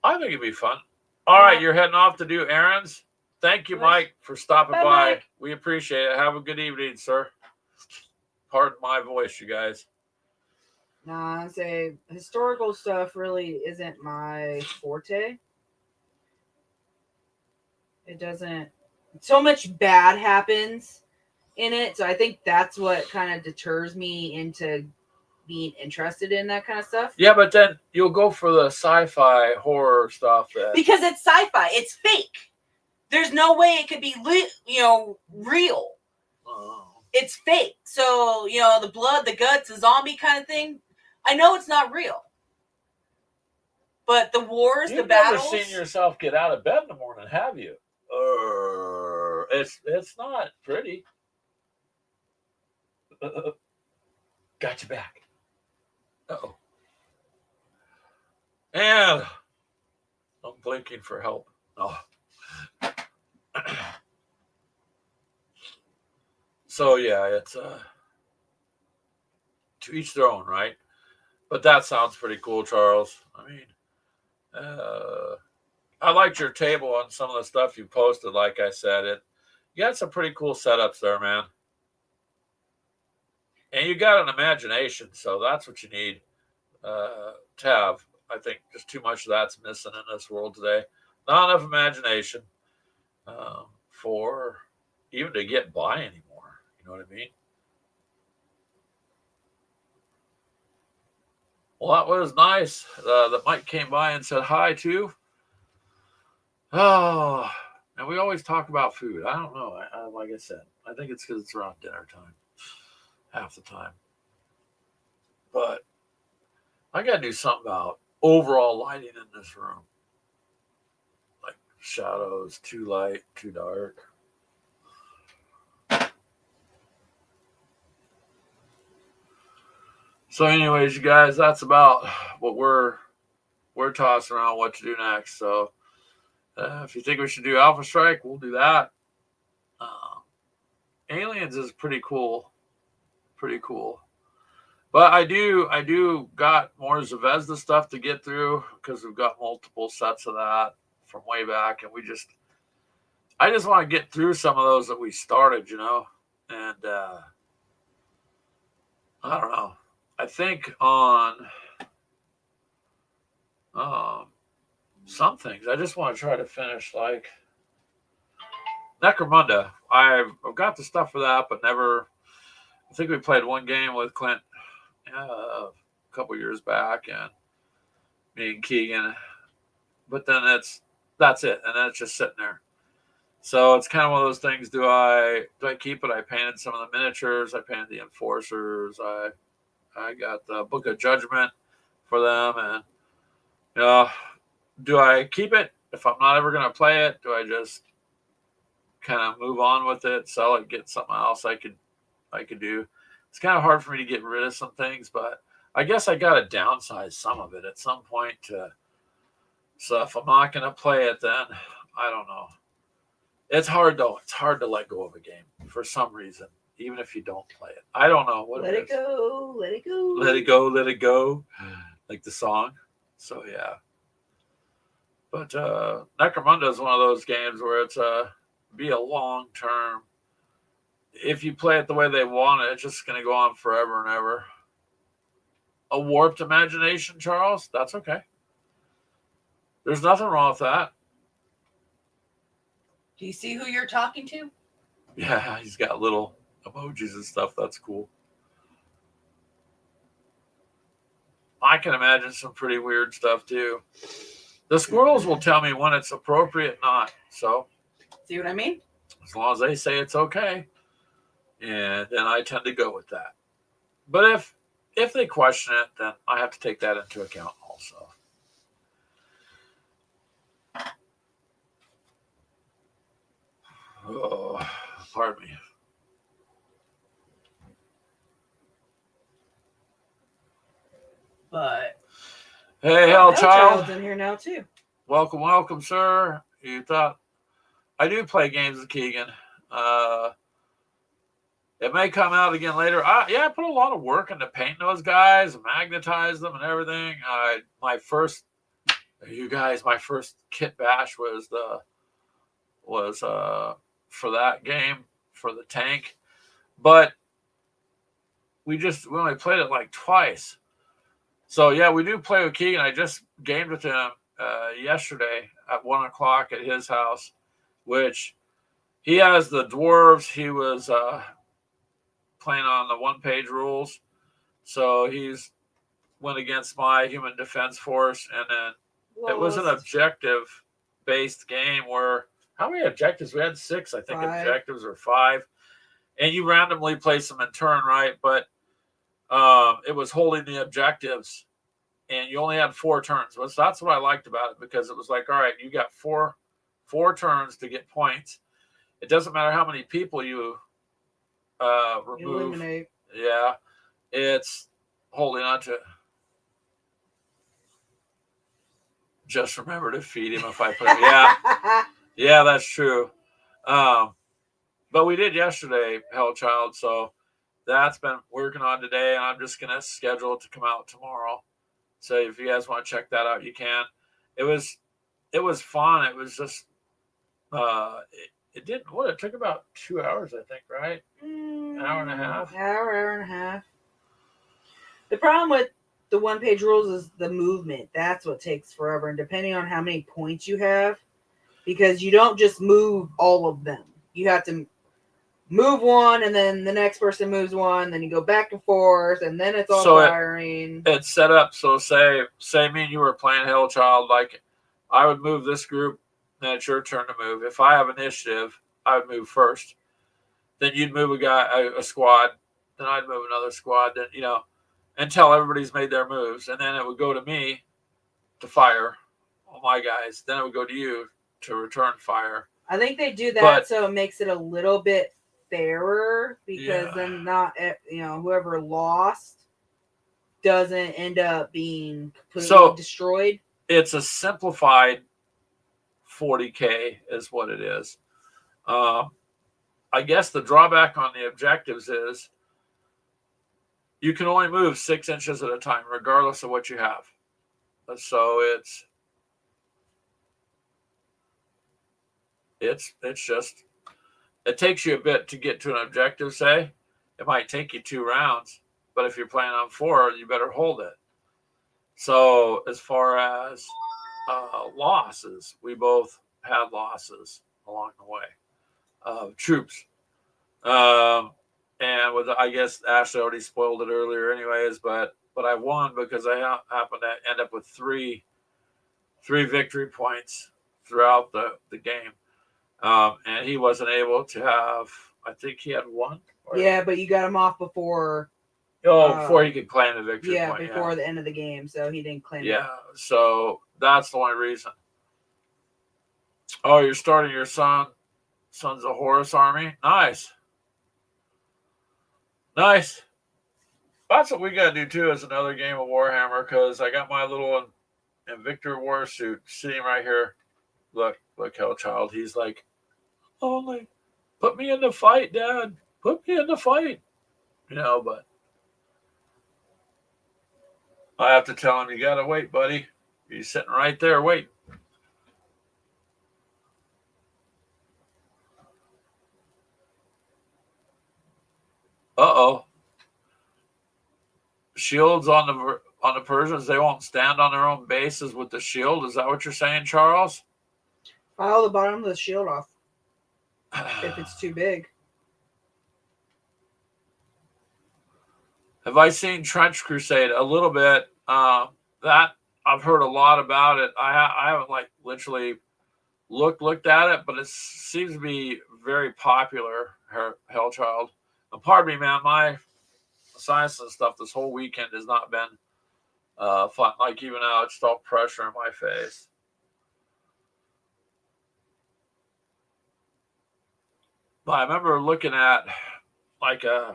I think it'd be fun. All right, you're heading off to do errands. Thank you, Mike, for stopping Bye, by. Mike. We appreciate it. Have a good evening, sir. Pardon my voice, you guys. Nah, I say historical stuff really isn't my forte. It doesn't. So much bad happens in it, so I think that's what kind of deters me into being interested in that kind of stuff. Yeah, but then you'll go for the sci-fi horror stuff. Because it's sci-fi. It's fake. There's no way it could be, real. Oh. It's fake. So, the blood, the guts, the zombie kind of thing, I know it's not real. But the wars, the battles... You've never seen yourself get out of bed in the morning, have you? It's not pretty. Got you back. Uh-oh. And I'm blinking for help. Oh. So yeah, it's to each their own, right? But that sounds pretty cool, Charles. I mean, I liked your table on some of the stuff you posted. Like I said, you got some pretty cool setups there, man. And you got an imagination, so that's what you need to have. I think just too much of that's missing in this world today. Not enough imagination for even to get by anymore. You know what I mean? Well, that was nice that Mike came by and said hi too. Oh, and we always talk about food. I don't know. Like I said, I think it's because it's around dinner time half the time. But I got to do something about overall lighting in this room. Like shadows, too light, too dark. So, anyways, you guys, that's about what we're tossing around what to do next. So, if you think we should do Alpha Strike, we'll do that. Aliens is pretty cool, But I do got more Zvezda stuff to get through because we've got multiple sets of that from way back, and I just want to get through some of those that we started, and I don't know. I think on some things I just want to try to finish, like Necromunda. I've got the stuff for that, but never. I think we played one game with Clint a couple years back, and me and Keegan. But then that's it, and then it's just sitting there. So it's kind of one of those things. Do I keep it? I painted some of the miniatures. I painted the enforcers. I got the Book of Judgment for them, and do I keep it if I'm not ever going to play it? Do I just kind of move on with it, sell it, get something else I could do? It's kind of hard for me to get rid of some things, but I guess I got to downsize some of it at some point. So if I'm not going to play it, then I don't know. It's hard though. It's hard to let go of a game for some reason, even if you don't play it. I don't know what Let it it is. go. Let it go. Let it go. Let it go. Like the song. So yeah. But Necromunda is one of those games where it's be a long term. If you play it the way they want it, it's just going to go on forever and ever. A warped imagination, Charles. That's okay. There's nothing wrong with that. Do you see who you're talking to? Yeah, he's got little emojis and stuff. That's cool. I can imagine some pretty weird stuff too. The squirrels will tell me when it's appropriate, not. So, see what I mean? As long as they say it's okay, and then I tend to go with that. But if they question it, then I have to take that into account also. Oh, pardon me. But hey, Hellchild's in here now too. Welcome, welcome, sir. You thought I do play games with Keegan. It may come out again later. I put a lot of work into painting those guys, and magnetize them, and everything. My first kit bash was for that game for the tank, but we only played it like twice. So yeah, we do play with Keegan. I just gamed with him yesterday at 1:00 at his house, which he has the dwarves. He was playing on the 1-page rules, so he's went against my human defense force, and then it was an objective based game where how many objectives we had? 6, I think. 5 objectives or 5, and you randomly place them in turn, right? But it was holding the objectives, and you only had 4 turns. So that's what I liked about it, because it was like, all right, you got four turns to get points. It doesn't matter how many people you remove. Eliminate. Yeah, it's holding on to it. Just remember to feed him if I put it. Yeah, that's true. But we did yesterday, Hellchild, so that's been working on today, and I'm just gonna schedule it to come out tomorrow. So if you guys want to check that out, you can. It was fun. It was just it took about 2 hours, I think, right? Hour and a half. Hour and a half. The problem with the 1-page rules is the movement. That's what takes forever. And depending on how many points you have, because you don't just move all of them. You have to move one, and then the next person moves one, then you go back and forth, and then it's all firing. It's set up so say me and you were playing Hellchild, like I would move this group, then it's your turn to move. If I have initiative, I would move first. Then you'd move a squad, then I'd move another squad, then until everybody's made their moves, and then it would go to me to fire all my guys. Then it would go to you to return fire. I think they do that so it makes it a little bit fairer, because then not whoever lost doesn't end up being completely destroyed. It's a simplified 40K is what it is. I guess the drawback on the objectives is you can only move 6 inches at a time, regardless of what you have. So it's just, it takes you a bit to get to an objective, say. It might take you 2 rounds, but if you're playing on 4, you better hold it. So as far as losses, we both had losses along the way of troops. And I guess Ashley already spoiled it earlier anyways, but I won because I happened to end up with three victory points throughout the game. And he wasn't able to have, I think he had 1. Yeah, but you got him off before. Before he could claim the victory point. Yeah, before the end of the game, so he didn't claim it. Yeah, so that's the only reason. Oh, you're starting your Sons of Horus army? Nice. That's what we got to do too. Is another game of Warhammer because I got my little Invictor war suit sitting right here. Look, Hellchild. He's like, only put me in the fight, Dad. Put me in the fight. But I have to tell him, you gotta wait, buddy. He's sitting right there. Wait. Uh-oh. Shields on the Persians. They won't stand on their own bases with the shield. Is that what you're saying, Charles? File the bottom of the shield off if it's too big. Have I seen Trench Crusade? A little bit. That I've heard a lot about it. I haven't like literally looked at it, but it seems to be very popular. Hellchild. And pardon me, man. My science and stuff this whole weekend has not been fun. Like even now, it's all pressure in my face. But I remember looking at like a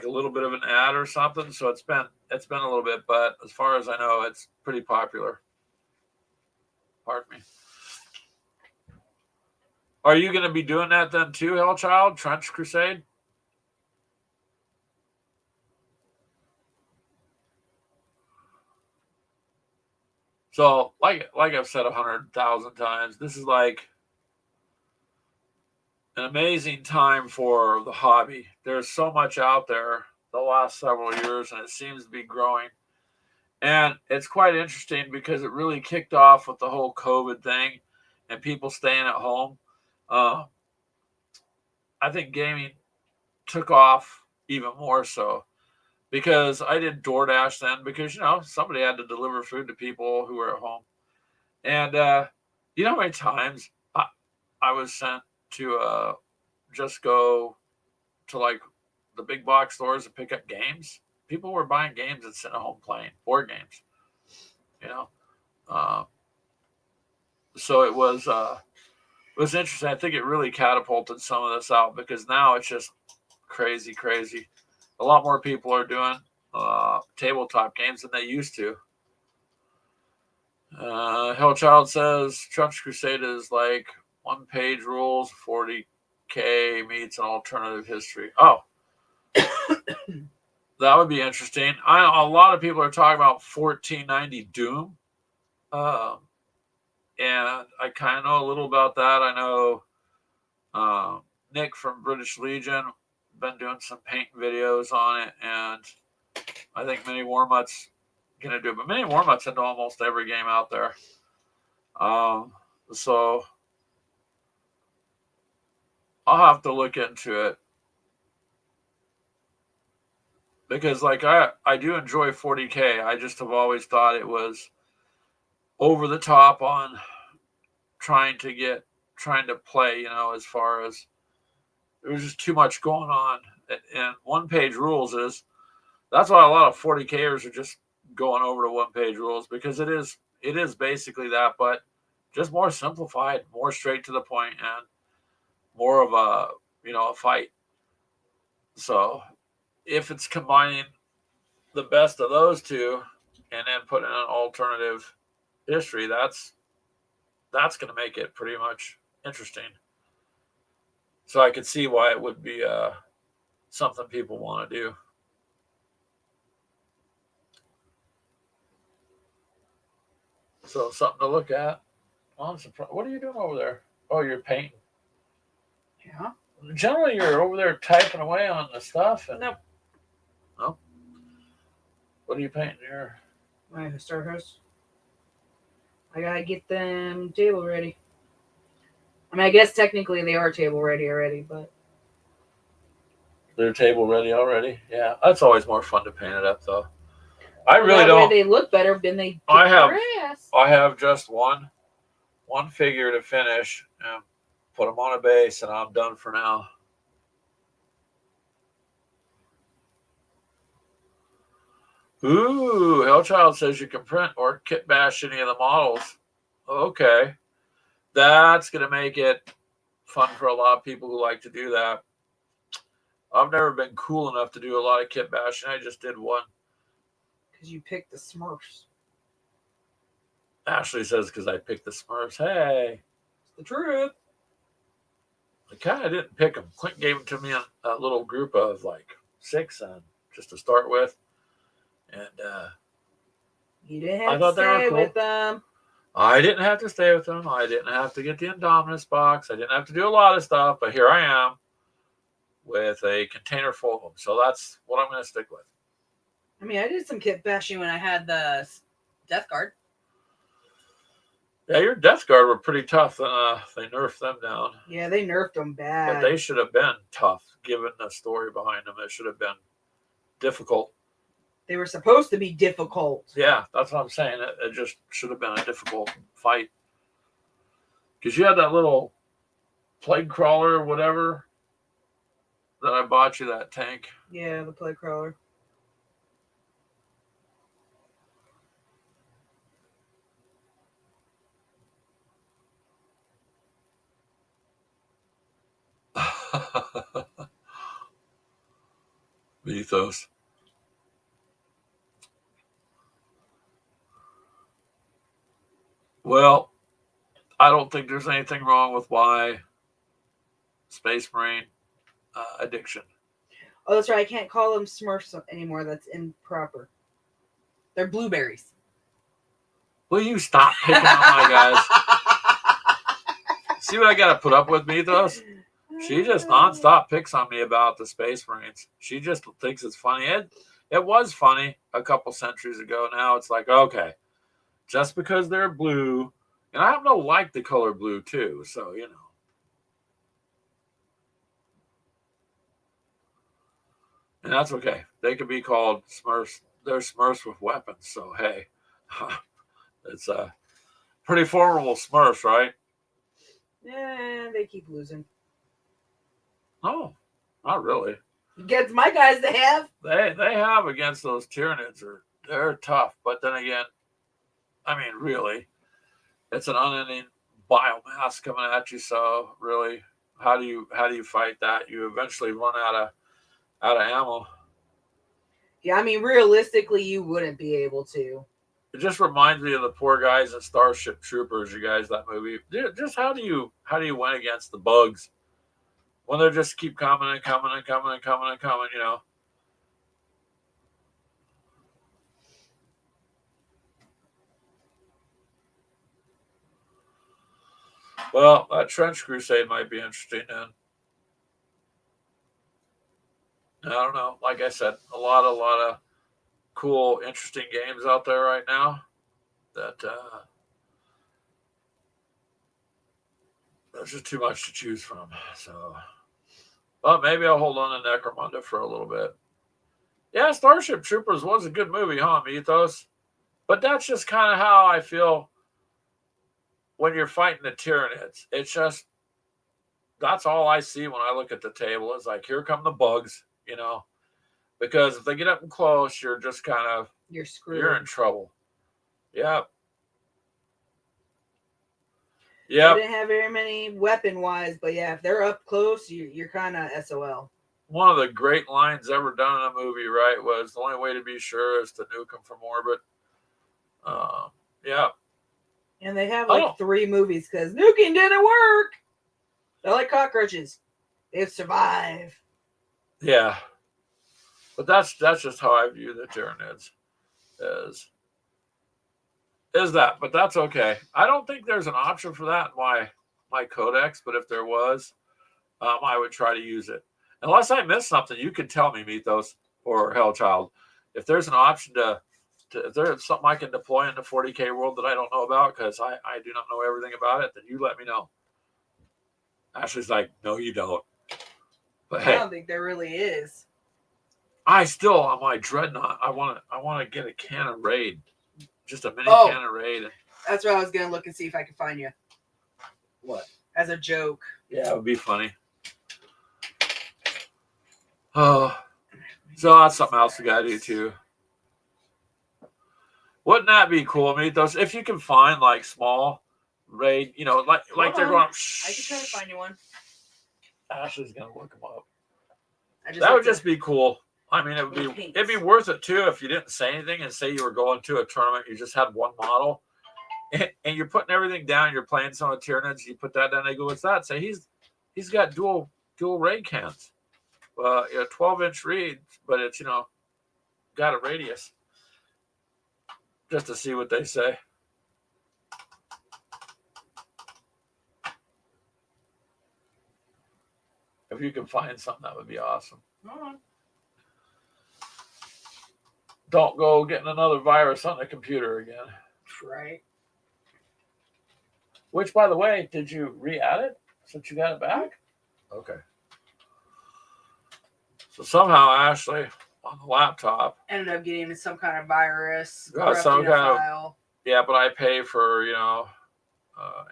little bit of an ad or something. So it's been a little bit, but as far as I know, it's pretty popular. Pardon me. Are you going to be doing that then too, Hellchild? Trench Crusade? So, like I've said 100,000 times, this is like an amazing time for the hobby. There's so much out there the last several years, and it seems to be growing. And it's quite interesting because it really kicked off with the whole COVID thing and people staying at home. Uh, I think gaming took off even more so because I did DoorDash then because somebody had to deliver food to people who were at home, and you know how many times I was sent to just go to like the big box stores to pick up games. People were buying games and sitting at home playing board games, you know. Uh, so it was interesting. I think it really catapulted some of this out because now it's just crazy, crazy. A lot more people are doing tabletop games than they used to. Hellchild says Trench Crusade is like one page rules, 40K meets an alternative history. Oh, that would be interesting. A lot of people are talking about 1490 Doom. Um, and I kind of know a little about that. I know Nick from British Legion been doing some paint videos on it, and I think Mini Warmutt's gonna do it. But Mini Warmutt's into almost every game out there. So I'll have to look into it because like I do enjoy 40K. I just have always thought it was over the top on trying to play, as far as there was just too much going on. And one page rules that's why a lot of 40Kers are just going over to one page rules because it is basically that, but just more simplified, more straight to the point, and more of a fight. So if it's combining the best of those two and then putting an alternative history, that's going to make it pretty much interesting. So I could see why it would be something people want to do. So something to look at. Well, I'm surprised. What are you doing over there? Oh, you're painting. Yeah. Generally, you're over there typing away on the stuff. And, Nope. No. What are you painting here? My Star House. I gotta get them table ready. I mean, I guess technically they are table ready already, but They're table ready already. Yeah, that's always more fun to paint it up, though. I well, really that don't. way they look better than they kick I have. their ass. I have just one figure to finish and put them on a base, and I'm done for now. Ooh, Hellchild says you can print or kit bash any of the models. Okay, that's gonna make it fun for a lot of people who like to do that. I've never been cool enough to do a lot of kit bashing. I just did one. Because you picked the Smurfs. Ashley says because I picked the Smurfs. Hey, It's the truth. I kind of didn't pick them. Clint gave them to me in a little group of like 6, and just to start with, and You didn't I have to thought they were stay with cool. them. I didn't have to stay with them. I didn't have to get the Indominus box. I didn't have to do a lot of stuff, but here I am with a container full of them. So that's what I'm going to stick with. I mean, I did some kit bashing when I had the Death Guard. Yeah, your Death Guard were pretty tough. They nerfed them down. Yeah, they nerfed them bad. But they should have been tough, given the story behind them. It should have been difficult. They were supposed to be difficult. Yeah, that's what I'm saying. It just should have been a difficult fight. Because you had that little plague crawler or whatever that I bought you, that tank. Yeah, the plague crawler. Mythos. Well, I don't think there's anything wrong with my Space Marine addiction. Oh, that's right. I can't call them Smurfs anymore. That's improper. They're blueberries. Will you stop picking on my guys? See what I got to put up with, Mythos? She just nonstop picks on me about the Space Marines. She just thinks it's funny. It was funny a couple centuries ago. Now it's like, okay, just because they're blue, and I happen to like the color blue too, so you know. And that's okay. They could be called Smurfs. They're Smurfs with weapons, so hey, it's a pretty formidable Smurfs, right? Yeah, they keep losing. No, not really. Against my guys, they have. They have against those Tyranids. They're tough, but then again, I mean, really, it's an unending biomass coming at you. So really, how do you fight that? You eventually run out of ammo. Yeah, I mean, realistically, you wouldn't be able to. It just reminds me of the poor guys in Starship Troopers. You guys, that movie. Just how do you win against the bugs when they just keep coming and coming and coming and coming and coming? You know. Well, that Trench Crusade might be interesting then. I don't know. Like I said, a lot of cool, interesting games out there right now that there's just too much to choose from. So, well, maybe I'll hold on to Necromunda for a little bit. Yeah, Starship Troopers was a good movie, huh, Mythos? But that's just kind of how I feel when you're fighting the Tyranids. It's just, that's all I see when I look at the table is like, here come the bugs, you know? Because if they get up and close, you're just kind of, You're screwed. you're in trouble. Yep. They Yep. didn't have very many weapon-wise, but yeah, if they're up close, you're kind of SOL. One of the great lines ever done in a movie, right, was the only way to be sure is to nuke them from orbit. Yeah. And they have like 3 movies because nuking didn't work. They're like cockroaches. They survive. Yeah. But that's just how I view the Tyranids is that. But that's okay. I don't think there's an option for that in my codex, but if there was, I would try to use it. Unless I missed something, you can tell me, Mythos or Hellchild. If there's an option if there's something I can deploy in the 40K world that I don't know about, because I do not know everything about it, then you let me know. Ashley's like, no, you don't. But hey, I don't think there really is. I still on my dreadnought. I want to get a can of Raid, just a mini can of Raid. That's where I was gonna look and see if I could find you. What? As a joke. Yeah, it would be funny. Oh, so that's something else we gotta do too. Wouldn't that be cool, Mythos? If you can find like small Raid, you know, like they're going. I could try to find you one. Ashley's gonna look them up. That would just be cool. I mean, it'd be worth it too if you didn't say anything and say you were going to a tournament. You just had one model, and you're putting everything down. You're playing some of the Tyranids. You put that down. They go, "What's that?" Say he's got dual ray cans, 12-inch reeds, but it's got a radius. Just to see what they say. If you can find something, that would be awesome. Mm-hmm. Don't go getting another virus on the computer again. Right. Which, by the way, did you re-add it since you got it back? Okay. So somehow Ashley on the laptop ended up getting some kind of virus, got some kind file. Yeah, but I pay for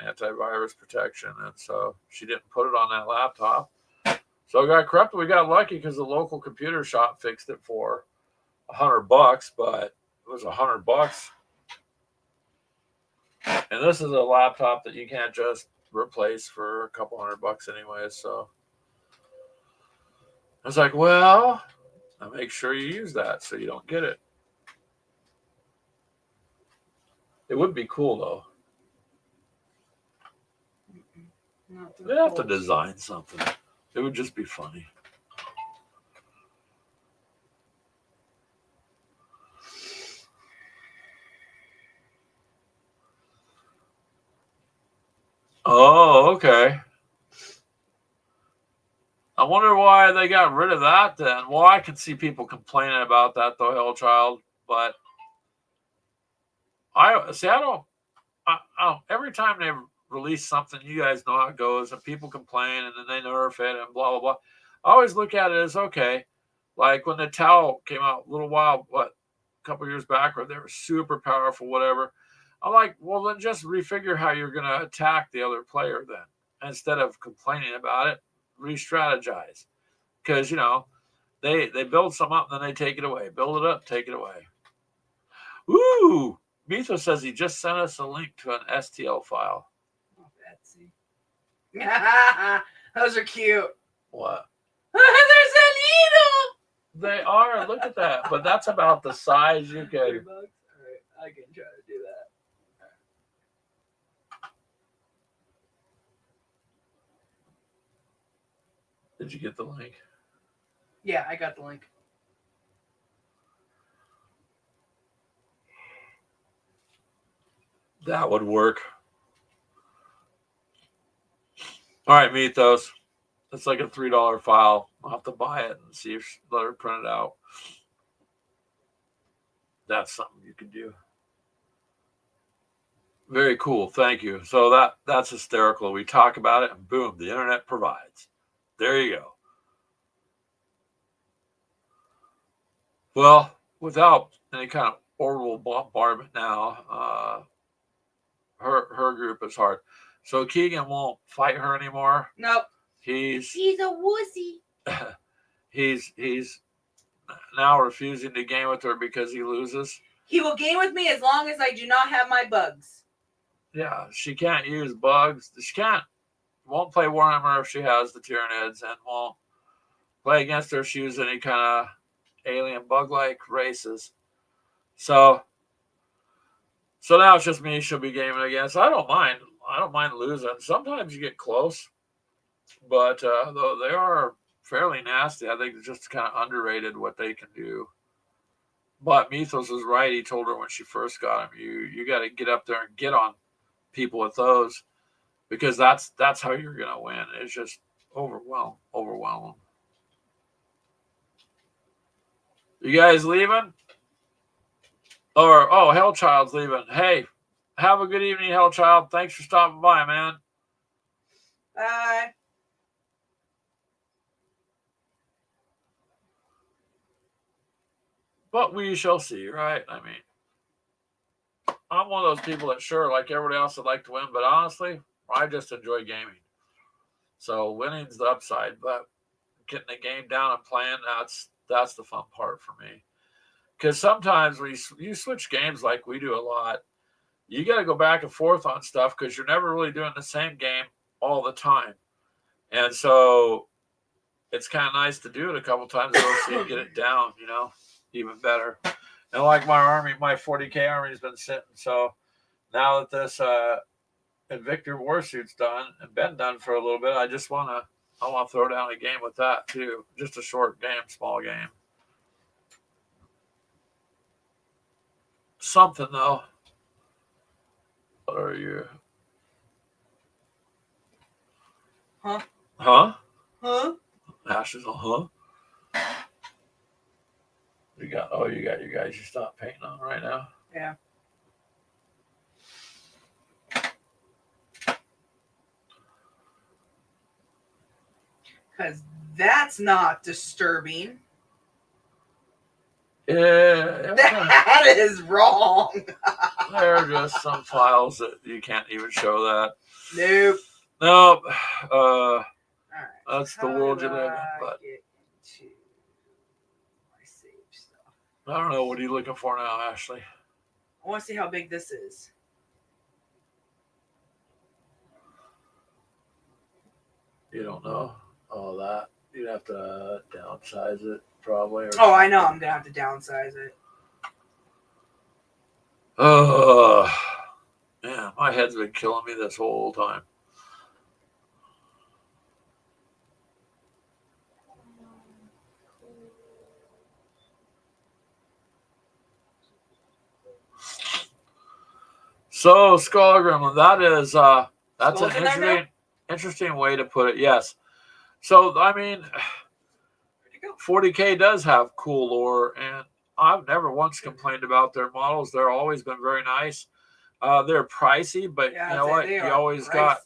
antivirus protection, and so she didn't put it on that laptop. So it got corrupted. We got lucky because the local computer shop fixed it for $100, but it was $100. And this is a laptop that you can't just replace for a couple $100 anyway. So I was like, well, I'll make sure you use that so you don't get it. It would be cool though. They'd have to design something. It would just be funny. Oh, okay. I wonder why they got rid of that then. Well, I can see people complaining about that though, Hellchild, but I don't every time they release something, you guys know how it goes, and people complain and then they nerf it and blah blah blah. I always look at it as okay. Like when the Tau came out a little while, a couple years back, where they were super powerful, whatever. I'm like, well, then just refigure how you're going to attack the other player then. Instead of complaining about it, re-strategize. Because, they build some up and then they take it away. Build it up, take it away. Ooh! Mitho says he just sent us a link to an STL file. Oh, Betsy. Those are cute. What? There's a needle! They are. Look at that. But that's about the size you can. $3. All right, I can try to do that. Did you get the link? Yeah, I got the link. That would work. All right, Mythos. It's like a $3 file. I'll have to buy it and see if let her print it out. That's something you can do. Very cool. Thank you. So that's hysterical. We talk about it and boom, the internet provides. There you go. Well, without any kind of orbital bombardment now, her group is hard. So Keegan won't fight her anymore. Nope. He's a wussy. he's now refusing to game with her because he loses. He will game with me as long as I do not have my bugs. Yeah, she can't use bugs. She won't play Warhammer if she has the Tyranids, and won't play against her if she uses any kind of alien bug-like races. So now it's just me she'll be gaming against. I don't mind losing. Sometimes you get close, but though they are fairly nasty. I think it's just kind of underrated what they can do. But Mythos was right. He told her when she first got him, you got to get up there and get on people with those, because that's how you're gonna win. It's just overwhelm them. You guys leaving? Or Hellchild's leaving. Hey, have a good evening, Hellchild. Thanks for stopping by, man. Bye. But we shall see, right? I mean, I'm one of those people that sure, like everybody else, would like to win, but honestly, I just enjoy gaming. So winning's the upside, but getting the game down and playing, that's the fun part for me. Because sometimes when you switch games like we do a lot, you got to go back and forth on stuff because you're never really doing the same game all the time. And so it's kind of nice to do it a couple times ago so you get it down, even better. And like my army, my 40K army has been sitting. So now that this Invictor Warsuit's done and been done for a little bit, I want to throw down a game with that too. Just a short game, small game. Something though. What are you? Huh? Huh? Huh? Ash is a huh? You got your guys you stop painting on right now. Yeah. Because that's not disturbing. Yeah. That is wrong. There are just some files that you can't even show that. Nope. Nope. All right. That's the world you live in. But get into my save stuff. I don't know. What are you looking for now, Ashley? I want to see how big this is. You don't know? Oh, that. You'd have to downsize it, probably. Oh, I know. I'm going to have to downsize it. Oh, yeah. My head's been killing me this whole time. So, Skull Gremlin, that's an interesting way to put it. Yes. So, I mean, 40K does have cool lore, and I've never once complained about their models. They're always been very nice. They're pricey, but you know what? You always got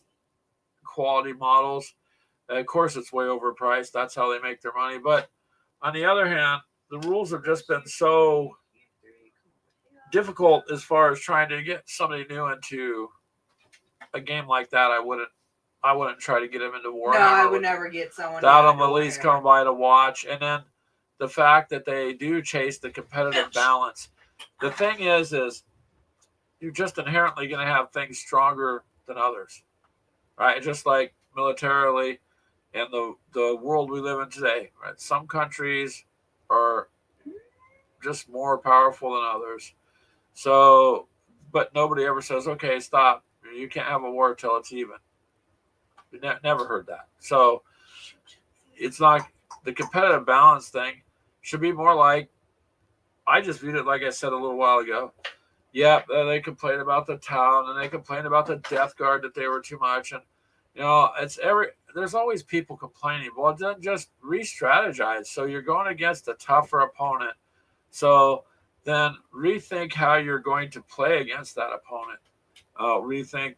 quality models. Of course, it's way overpriced. That's how they make their money. But on the other hand, the rules have just been so difficult as far as trying to get somebody new into a game like that. I wouldn't try to get them into Warhammer. No, I would never get someone. That'll at least come by to watch. And then the fact that they do chase the competitive balance. The thing is you're just inherently going to have things stronger than others, right? Just like militarily in the world we live in today, right? Some countries are just more powerful than others. So, but nobody ever says, okay, stop. You can't have a war till it's even. We never heard that. So it's not the competitive balance thing should be more like, I just viewed it like I said a little while ago. Yeah, they complained about the town and they complained about the death guard that they were too much. And, there's always people complaining. Well, then just re-strategize. So you're going against a tougher opponent. So then rethink how you're going to play against that opponent. Rethink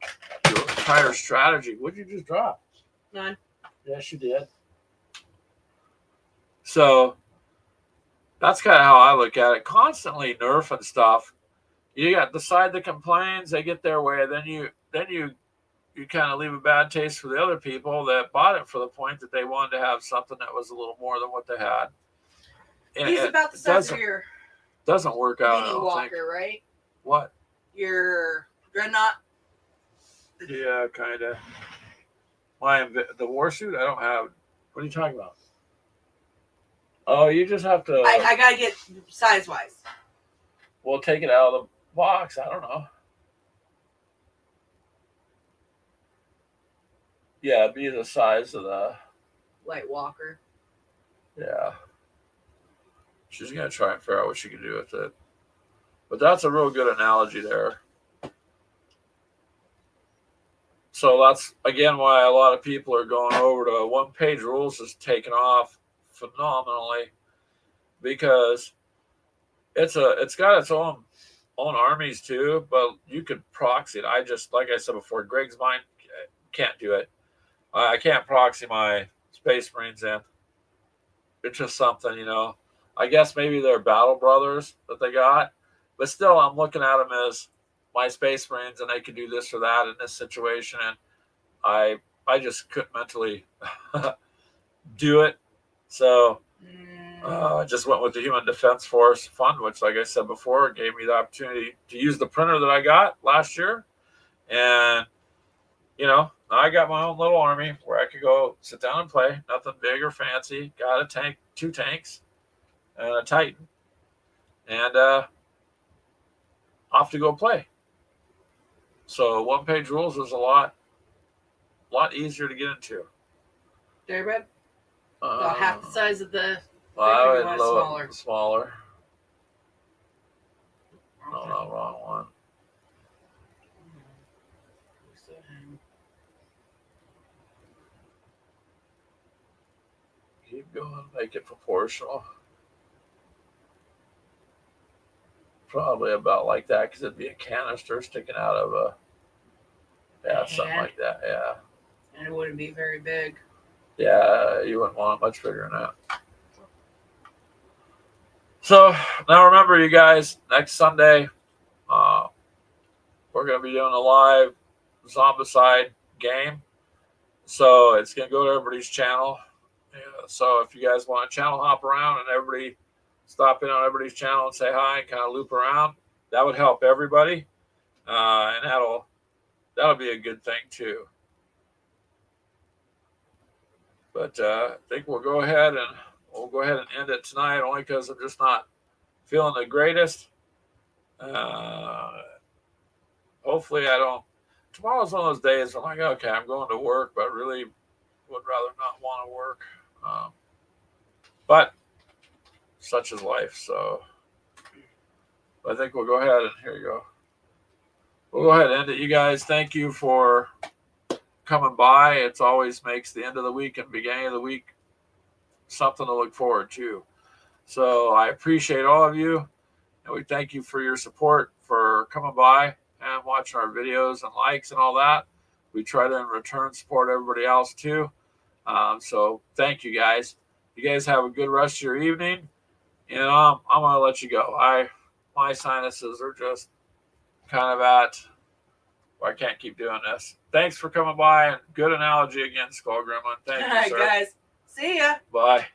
your entire strategy. What did you just drop? None. Yes, you did. So that's kind of how I look at it. Constantly nerfing stuff. You got the side that complains, they get their way. Then you kind of leave a bad taste for the other people that bought it for the point that they wanted to have something that was a little more than what they had. And he's about to start your doesn't work out. Mini Walker, right? What? Your Dreadnought. Yeah, kind of. The Warsuit, I don't have. What are you talking about? Oh, you just have to. I gotta get size wise. We'll take it out of the box. I don't know. Yeah, be the size of the Light Walker. Yeah. She's gonna try and figure out what she can do with it. But that's a real good analogy there. So that's again why a lot of people are going over to one-page rules is taken off phenomenally because it's got its own armies too, but you could proxy it. Like I said before, Greg's mind can't do it. I can't proxy my Space Marines in. It's just something, I guess maybe they're battle brothers that they got, but still I'm looking at them as my Space Marines and they can do this or that in this situation. And I just couldn't mentally do it. So I just went with the Human Defense Force Fund, which, like I said before, gave me the opportunity to use the printer that I got last year. And you know, now I got my own little army where I could go sit down and play. Nothing big or fancy. Got a tank, 2 tanks, and a Titan, and off to go play. So one-page rules is a lot easier to get into. Daybread? About half the size of the. Well, Bigger, I you would want lower, smaller? smaller. No, wrong one. Keep going. Make it proportional. Probably about like that because it'd be a canister sticking out of a. Yeah, something And? like that. Yeah. And it wouldn't be very big. Yeah, you wouldn't want it much bigger than that. So now remember, you guys, next Sunday, uh, we're going to be doing a live Zombicide game. So it's going to go to everybody's channel. Yeah, so if you guys want to channel hop around and everybody stop in on everybody's channel and say hi and kind of loop around, that would help everybody. And that'll be a good thing too. But I think we'll go ahead and end it tonight, only because I'm just not feeling the greatest. Hopefully I don't. Tomorrow's one of those days where I'm like, okay, I'm going to work, but really would rather not want to work. But such is life. So I think we'll go ahead and here you go. We'll go ahead and end it. You guys, thank you for coming by. It always makes the end of the week and beginning of the week something to look forward to. So I appreciate all of you, and we thank you for your support, for coming by and watching our videos and likes and all that. We try to in return support everybody else too. So thank you guys. You guys have a good rest of your evening. And I'm gonna let you go. My sinuses are just kind of at. Well, I can't keep doing this. Thanks for coming by, and good analogy again, Skull Gremlin. Thank you, All right, sir. guys. See ya. Bye.